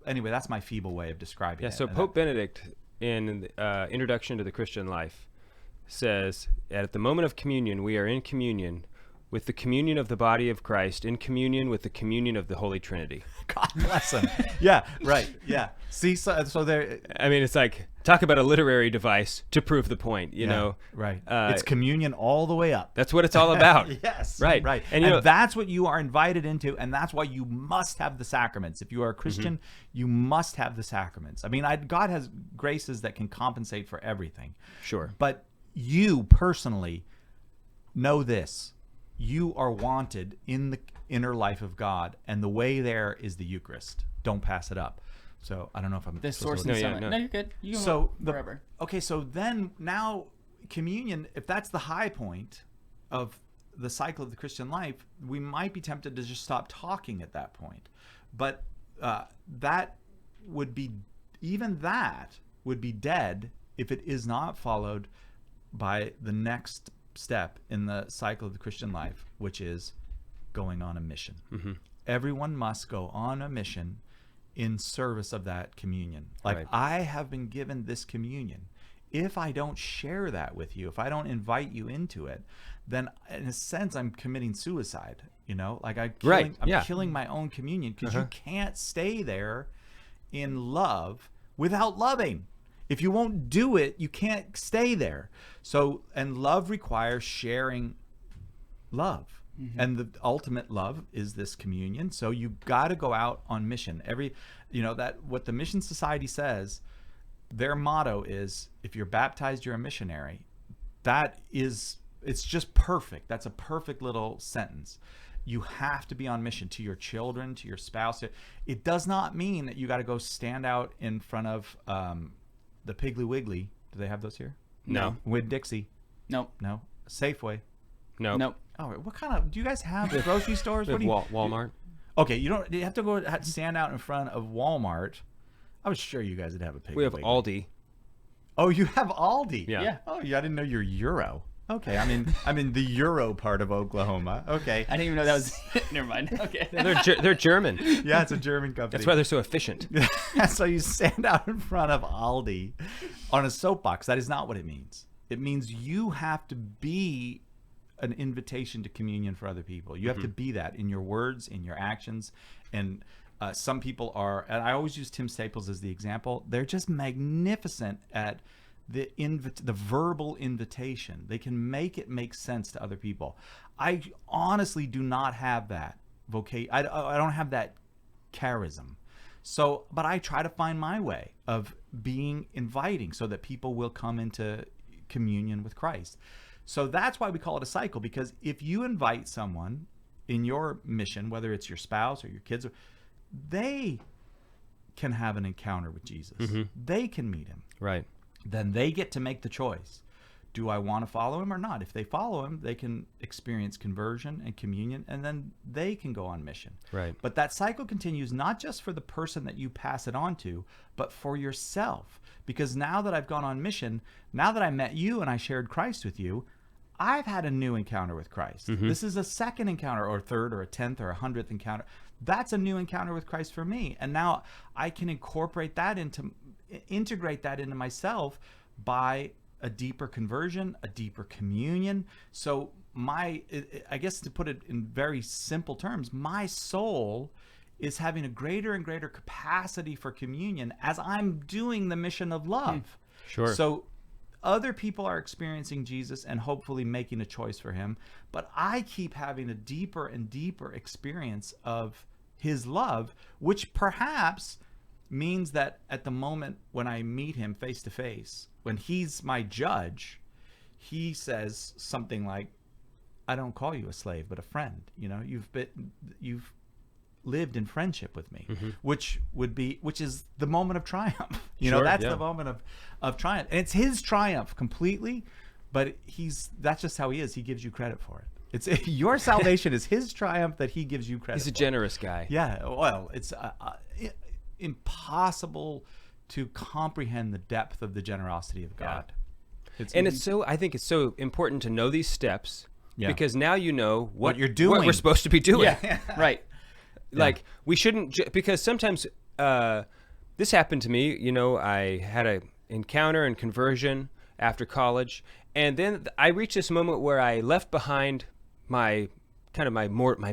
[SPEAKER 2] anyway, that's my feeble way of describing it.
[SPEAKER 4] So Pope Benedict, in Introduction to the Christian Life, says, at the moment of communion, we are in communion with the communion of the body of Christ, in communion with the communion of the Holy Trinity.
[SPEAKER 2] God bless him. Yeah, right. Yeah. See, so there.
[SPEAKER 4] I mean, it's like, talk about a literary device to prove the point, you know?
[SPEAKER 2] Right. It's communion all the way up.
[SPEAKER 4] That's what it's all about.
[SPEAKER 2] Yes.
[SPEAKER 4] Right.
[SPEAKER 2] Right.
[SPEAKER 4] And,
[SPEAKER 2] And
[SPEAKER 4] you know,
[SPEAKER 2] that's what you are invited into, and that's why you must have the sacraments. If you are a Christian, you must have the sacraments. I mean, God has graces that can compensate for everything.
[SPEAKER 4] Sure.
[SPEAKER 2] But you personally know this. You are wanted in the inner life of God, and the way there is the Eucharist. Don't pass it up. So I don't know if I'm
[SPEAKER 1] The
[SPEAKER 2] supposed
[SPEAKER 1] source
[SPEAKER 2] to-
[SPEAKER 1] and
[SPEAKER 4] No, yeah,
[SPEAKER 1] summit.
[SPEAKER 4] no.
[SPEAKER 1] No, you're good. You can
[SPEAKER 2] So
[SPEAKER 1] go wherever.
[SPEAKER 2] Okay, so then now communion, if that's the high point of the cycle of the Christian life, we might be tempted to just stop talking at that point. But that would be dead if it is not followed by the next step in the cycle of the Christian life, which is going on a mission. Everyone must go on a mission in service of that communion. Like,
[SPEAKER 4] Right.
[SPEAKER 2] I have been given this communion. if I don't share that with you, if I don't invite you into it, then in a sense I'm committing suicide. Like I'm killing my own communion, because you can't stay there in love without loving. If you won't do it, you can't stay there. So, and love requires sharing love. And the ultimate love is this communion. So you got to go out on mission. That what the Mission Society says, their motto is, if you're baptized, you're a missionary. It's just perfect. That's a perfect little sentence. You have to be on mission to your children, to your spouse. It does not mean that you got to go stand out in front of the Piggly Wiggly. Do they have those here?
[SPEAKER 4] No.
[SPEAKER 2] Winn-Dixie?
[SPEAKER 1] Nope.
[SPEAKER 2] No. Safeway?
[SPEAKER 4] No.
[SPEAKER 1] Nope.
[SPEAKER 2] Oh, what kind of, do you guys have grocery stores? What do you,
[SPEAKER 4] Walmart.
[SPEAKER 2] Okay, you have to go stand out in front of Walmart. I was sure you guys would have a Piggly
[SPEAKER 4] We have
[SPEAKER 2] Wiggly.
[SPEAKER 4] Aldi.
[SPEAKER 2] Oh, you have Aldi?
[SPEAKER 4] Yeah.
[SPEAKER 2] Oh, yeah, I didn't know you're Euro. Okay, I'm in the Euro part of Oklahoma. Okay.
[SPEAKER 1] I didn't even know that was. Never mind. Okay.
[SPEAKER 4] They're German.
[SPEAKER 2] Yeah, it's a German company.
[SPEAKER 4] That's why they're so efficient.
[SPEAKER 2] So you stand out in front of Aldi on a soapbox. That is not what it means. It means you have to be an invitation to communion for other people. You have to be that in your words, in your actions. And some people are, and I always use Tim Staples as the example, they're just magnificent at the verbal invitation. They can make it make sense to other people. I honestly do not have that I don't have that charism. So, but I try to find my way of being inviting so that people will come into communion with Christ. So that's why we call it a cycle, because if you invite someone in your mission, whether it's your spouse or your kids, they can have an encounter with Jesus. They can meet him.
[SPEAKER 4] Right.
[SPEAKER 2] Then they get to make the choice. Do I want to follow him or not? If they follow him, they can experience conversion and communion, and then they can go on mission.
[SPEAKER 4] Right.
[SPEAKER 2] But that cycle continues not just for the person that you pass it on to, but for yourself. Because now that I've gone on mission, now that I met you and I shared Christ with you, I've had a new encounter with Christ. This is a second encounter, or a third, or a 10th, or a 100th encounter. That's a new encounter with Christ for me. And now I can integrate that into myself by a deeper conversion, a deeper communion. So I guess to put it in very simple terms, my soul is having a greater and greater capacity for communion as I'm doing the mission of love.
[SPEAKER 4] Sure.
[SPEAKER 2] So other people are experiencing Jesus and hopefully making a choice for him, but I keep having a deeper and deeper experience of his love, which perhaps means that at the moment when I meet him face to face, when he's my judge, he says something like, I don't call you a slave, but a friend. You've lived in friendship with me, which is the moment of triumph. That's the moment of triumph. And it's his triumph completely, but that's just how he is. He gives you credit for it. It's your salvation is his triumph that he gives you credit for.
[SPEAKER 4] He's a generous guy.
[SPEAKER 2] Yeah. Well, it's impossible to comprehend the depth of the generosity of God.
[SPEAKER 4] I think it's so important to know these steps, because now you know what
[SPEAKER 2] you're doing,
[SPEAKER 4] what we're supposed to be doing.
[SPEAKER 1] Yeah. Right.
[SPEAKER 4] Like we shouldn't, because sometimes this happened to me. I had an encounter and conversion after college, and then I reached this moment where I left behind my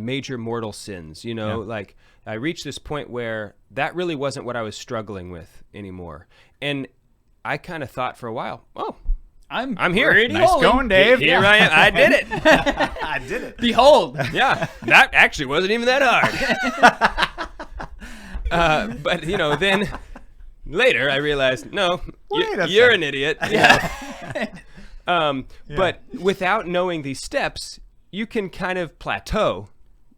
[SPEAKER 4] major mortal sins. Like I reached this point where that really wasn't what I was struggling with anymore, and I kind of thought for a while, oh, I'm here.
[SPEAKER 2] Nice going, Dave.
[SPEAKER 4] Here I am. I did it.
[SPEAKER 2] I did it.
[SPEAKER 1] Behold.
[SPEAKER 4] Yeah, that actually wasn't even that hard. But then later I realized, no, you're an idiot.
[SPEAKER 1] Yeah.
[SPEAKER 4] But without knowing these steps, you can kind of plateau.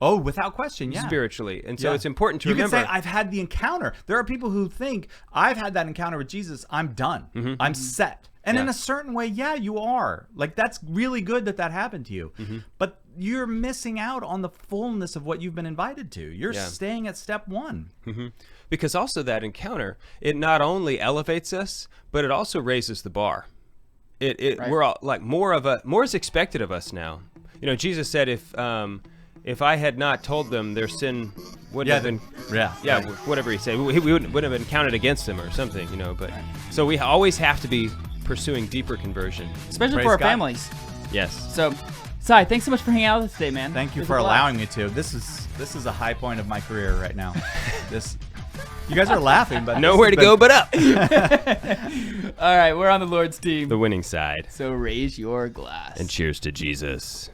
[SPEAKER 2] Oh, without question, yeah.
[SPEAKER 4] Spiritually. And so it's important to remember.
[SPEAKER 2] You can say, I've had the encounter. There are people who think, I've had that encounter with Jesus, I'm done. I'm set. And in a certain way, you are. Like, that's really good that happened to you. But you're missing out on the fullness of what you've been invited to. You're staying at step one.
[SPEAKER 4] Because also that encounter, it not only elevates us, but it also raises the bar. Right. We're all, like, more is expected of us now. Jesus said, if I had not told them their sin wouldn't have been, whatever he said, we wouldn't have been counted against them or something, But so we always have to be pursuing deeper conversion.
[SPEAKER 1] especially
[SPEAKER 2] Praise
[SPEAKER 1] for our
[SPEAKER 2] God.
[SPEAKER 1] families.
[SPEAKER 4] Yes.
[SPEAKER 1] So, Sai, thanks so much for hanging out with us today, man.
[SPEAKER 2] Thank you
[SPEAKER 1] It was
[SPEAKER 2] for
[SPEAKER 1] a blast.
[SPEAKER 2] allowing me to. This is a high point of my career right now. You guys are laughing, but
[SPEAKER 4] Nowhere to go but up.
[SPEAKER 1] All right, we're on the Lord's team.
[SPEAKER 4] The winning side.
[SPEAKER 1] So raise your glass.
[SPEAKER 4] And cheers to Jesus.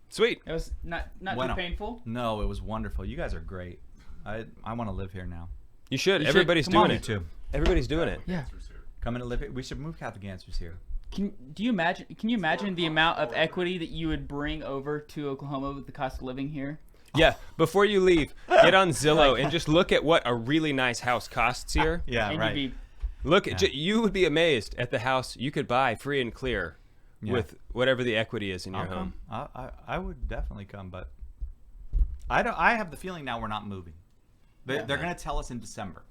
[SPEAKER 4] Sweet.
[SPEAKER 1] It was not
[SPEAKER 2] Bueno.
[SPEAKER 1] too painful.
[SPEAKER 2] No, it was wonderful. You guys are great. I want to live here now.
[SPEAKER 4] You should.
[SPEAKER 1] You should.
[SPEAKER 4] Everybody's
[SPEAKER 1] Come
[SPEAKER 4] doing
[SPEAKER 1] on.
[SPEAKER 4] it.
[SPEAKER 2] You too.
[SPEAKER 4] Everybody's doing it.
[SPEAKER 1] Yeah.
[SPEAKER 3] Answers here.
[SPEAKER 2] Come in and live here. We should move Catholic Answers here.
[SPEAKER 1] Can you imagine the amount of equity that you would bring over to Oklahoma with the cost of living here?
[SPEAKER 4] Yeah. Before you leave, get on Zillow and just look at what a really nice house costs here.
[SPEAKER 2] Yeah,
[SPEAKER 1] And
[SPEAKER 2] right.
[SPEAKER 1] you'd be
[SPEAKER 4] Look, you would be amazed at the house you could buy free and clear
[SPEAKER 2] Yeah.
[SPEAKER 4] with whatever the equity is in your
[SPEAKER 2] I'll
[SPEAKER 4] home.
[SPEAKER 2] come. I would definitely come, but I have the feeling now we're not moving. They're going to tell us in December.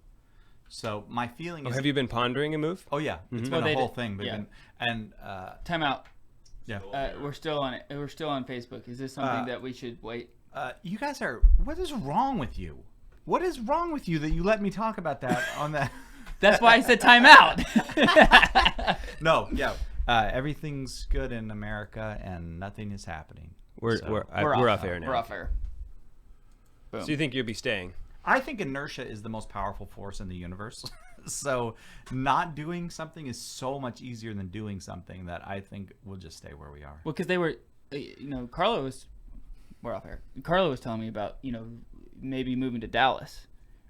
[SPEAKER 2] So my feeling
[SPEAKER 4] Oh,
[SPEAKER 2] is.
[SPEAKER 4] have you been pondering a move?
[SPEAKER 2] Oh yeah, it's
[SPEAKER 1] Well,
[SPEAKER 2] been
[SPEAKER 1] they
[SPEAKER 2] a whole
[SPEAKER 1] did-
[SPEAKER 2] thing. They've
[SPEAKER 1] yeah.
[SPEAKER 2] been, and
[SPEAKER 1] time out.
[SPEAKER 2] yeah.
[SPEAKER 1] We're still on it. We're still on Facebook. Is this something that we should wait?
[SPEAKER 2] You guys are. What is wrong with you? What is wrong with you that you let me talk about that on that?
[SPEAKER 1] That's why I said time out.
[SPEAKER 2] No, yeah. Everything's good in America, and nothing is happening.
[SPEAKER 4] We're
[SPEAKER 2] So-
[SPEAKER 4] we're off air now.
[SPEAKER 1] We're off air. Boom.
[SPEAKER 4] So you think you'll be staying?
[SPEAKER 2] I think inertia is the most powerful force in the universe. So not doing something is so much easier than doing something that I think we'll just stay where we are.
[SPEAKER 1] Well, because they were, Carlo was. We're off air. Carlo was telling me about maybe moving to Dallas.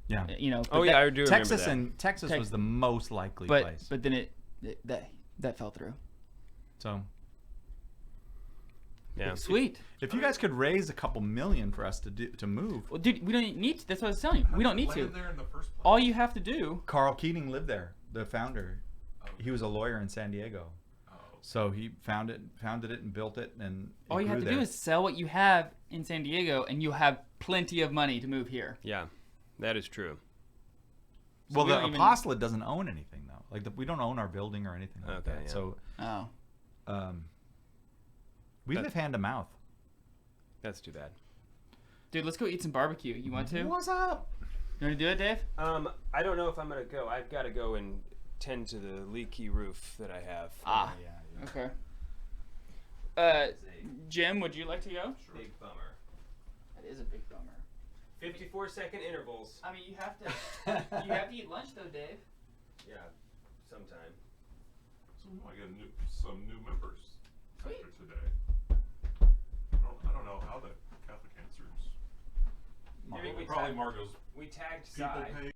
[SPEAKER 2] Yeah.
[SPEAKER 1] But
[SPEAKER 4] Oh yeah, I do remember
[SPEAKER 2] Texas
[SPEAKER 4] that.
[SPEAKER 2] and Texas
[SPEAKER 1] Tex-
[SPEAKER 2] was the most likely
[SPEAKER 1] but
[SPEAKER 2] place.
[SPEAKER 1] but then that fell through.
[SPEAKER 2] So
[SPEAKER 4] Yeah.
[SPEAKER 1] Sweet.
[SPEAKER 2] if you guys could raise a couple million for us to move.
[SPEAKER 1] Well, dude, we don't need to. That's what I was telling you. We don't need to.
[SPEAKER 3] Land there in the first place.
[SPEAKER 1] All you have to do.
[SPEAKER 2] Carl Keating lived there, the founder. He was a lawyer in San Diego. So he founded it and built it, and it
[SPEAKER 1] All you have
[SPEAKER 2] grew
[SPEAKER 1] to do
[SPEAKER 2] there.
[SPEAKER 1] is sell what you have in San Diego, and you'll have plenty of money to move here.
[SPEAKER 4] Yeah, that is true.
[SPEAKER 2] Well,
[SPEAKER 1] we
[SPEAKER 2] the
[SPEAKER 1] don't even-
[SPEAKER 2] apostolate doesn't own anything though. Like we don't own our building or anything like
[SPEAKER 4] Okay,
[SPEAKER 2] that.
[SPEAKER 4] yeah.
[SPEAKER 2] So
[SPEAKER 1] Oh,
[SPEAKER 2] we live hand to mouth.
[SPEAKER 4] That's too bad.
[SPEAKER 1] dude, let's go eat some barbecue. You want to? You
[SPEAKER 2] What's up?
[SPEAKER 1] want to do it, Dave?
[SPEAKER 4] I don't know if I'm gonna go. I've got to go and tend to the leaky roof that I have.
[SPEAKER 1] Ah. Okay. Jim, would you like to go?
[SPEAKER 4] Big bummer.
[SPEAKER 1] That is a big bummer.
[SPEAKER 4] 54-second intervals.
[SPEAKER 1] I mean, you have to eat lunch though, Dave.
[SPEAKER 4] Yeah, sometime.
[SPEAKER 3] So I got some new members
[SPEAKER 1] Sweet.
[SPEAKER 3] after today. I don't know how the Catholic Answers.
[SPEAKER 4] Maybe we
[SPEAKER 3] Probably
[SPEAKER 4] tagged-
[SPEAKER 3] Margot's
[SPEAKER 4] We tagged
[SPEAKER 3] people
[SPEAKER 4] Sai.
[SPEAKER 3] page.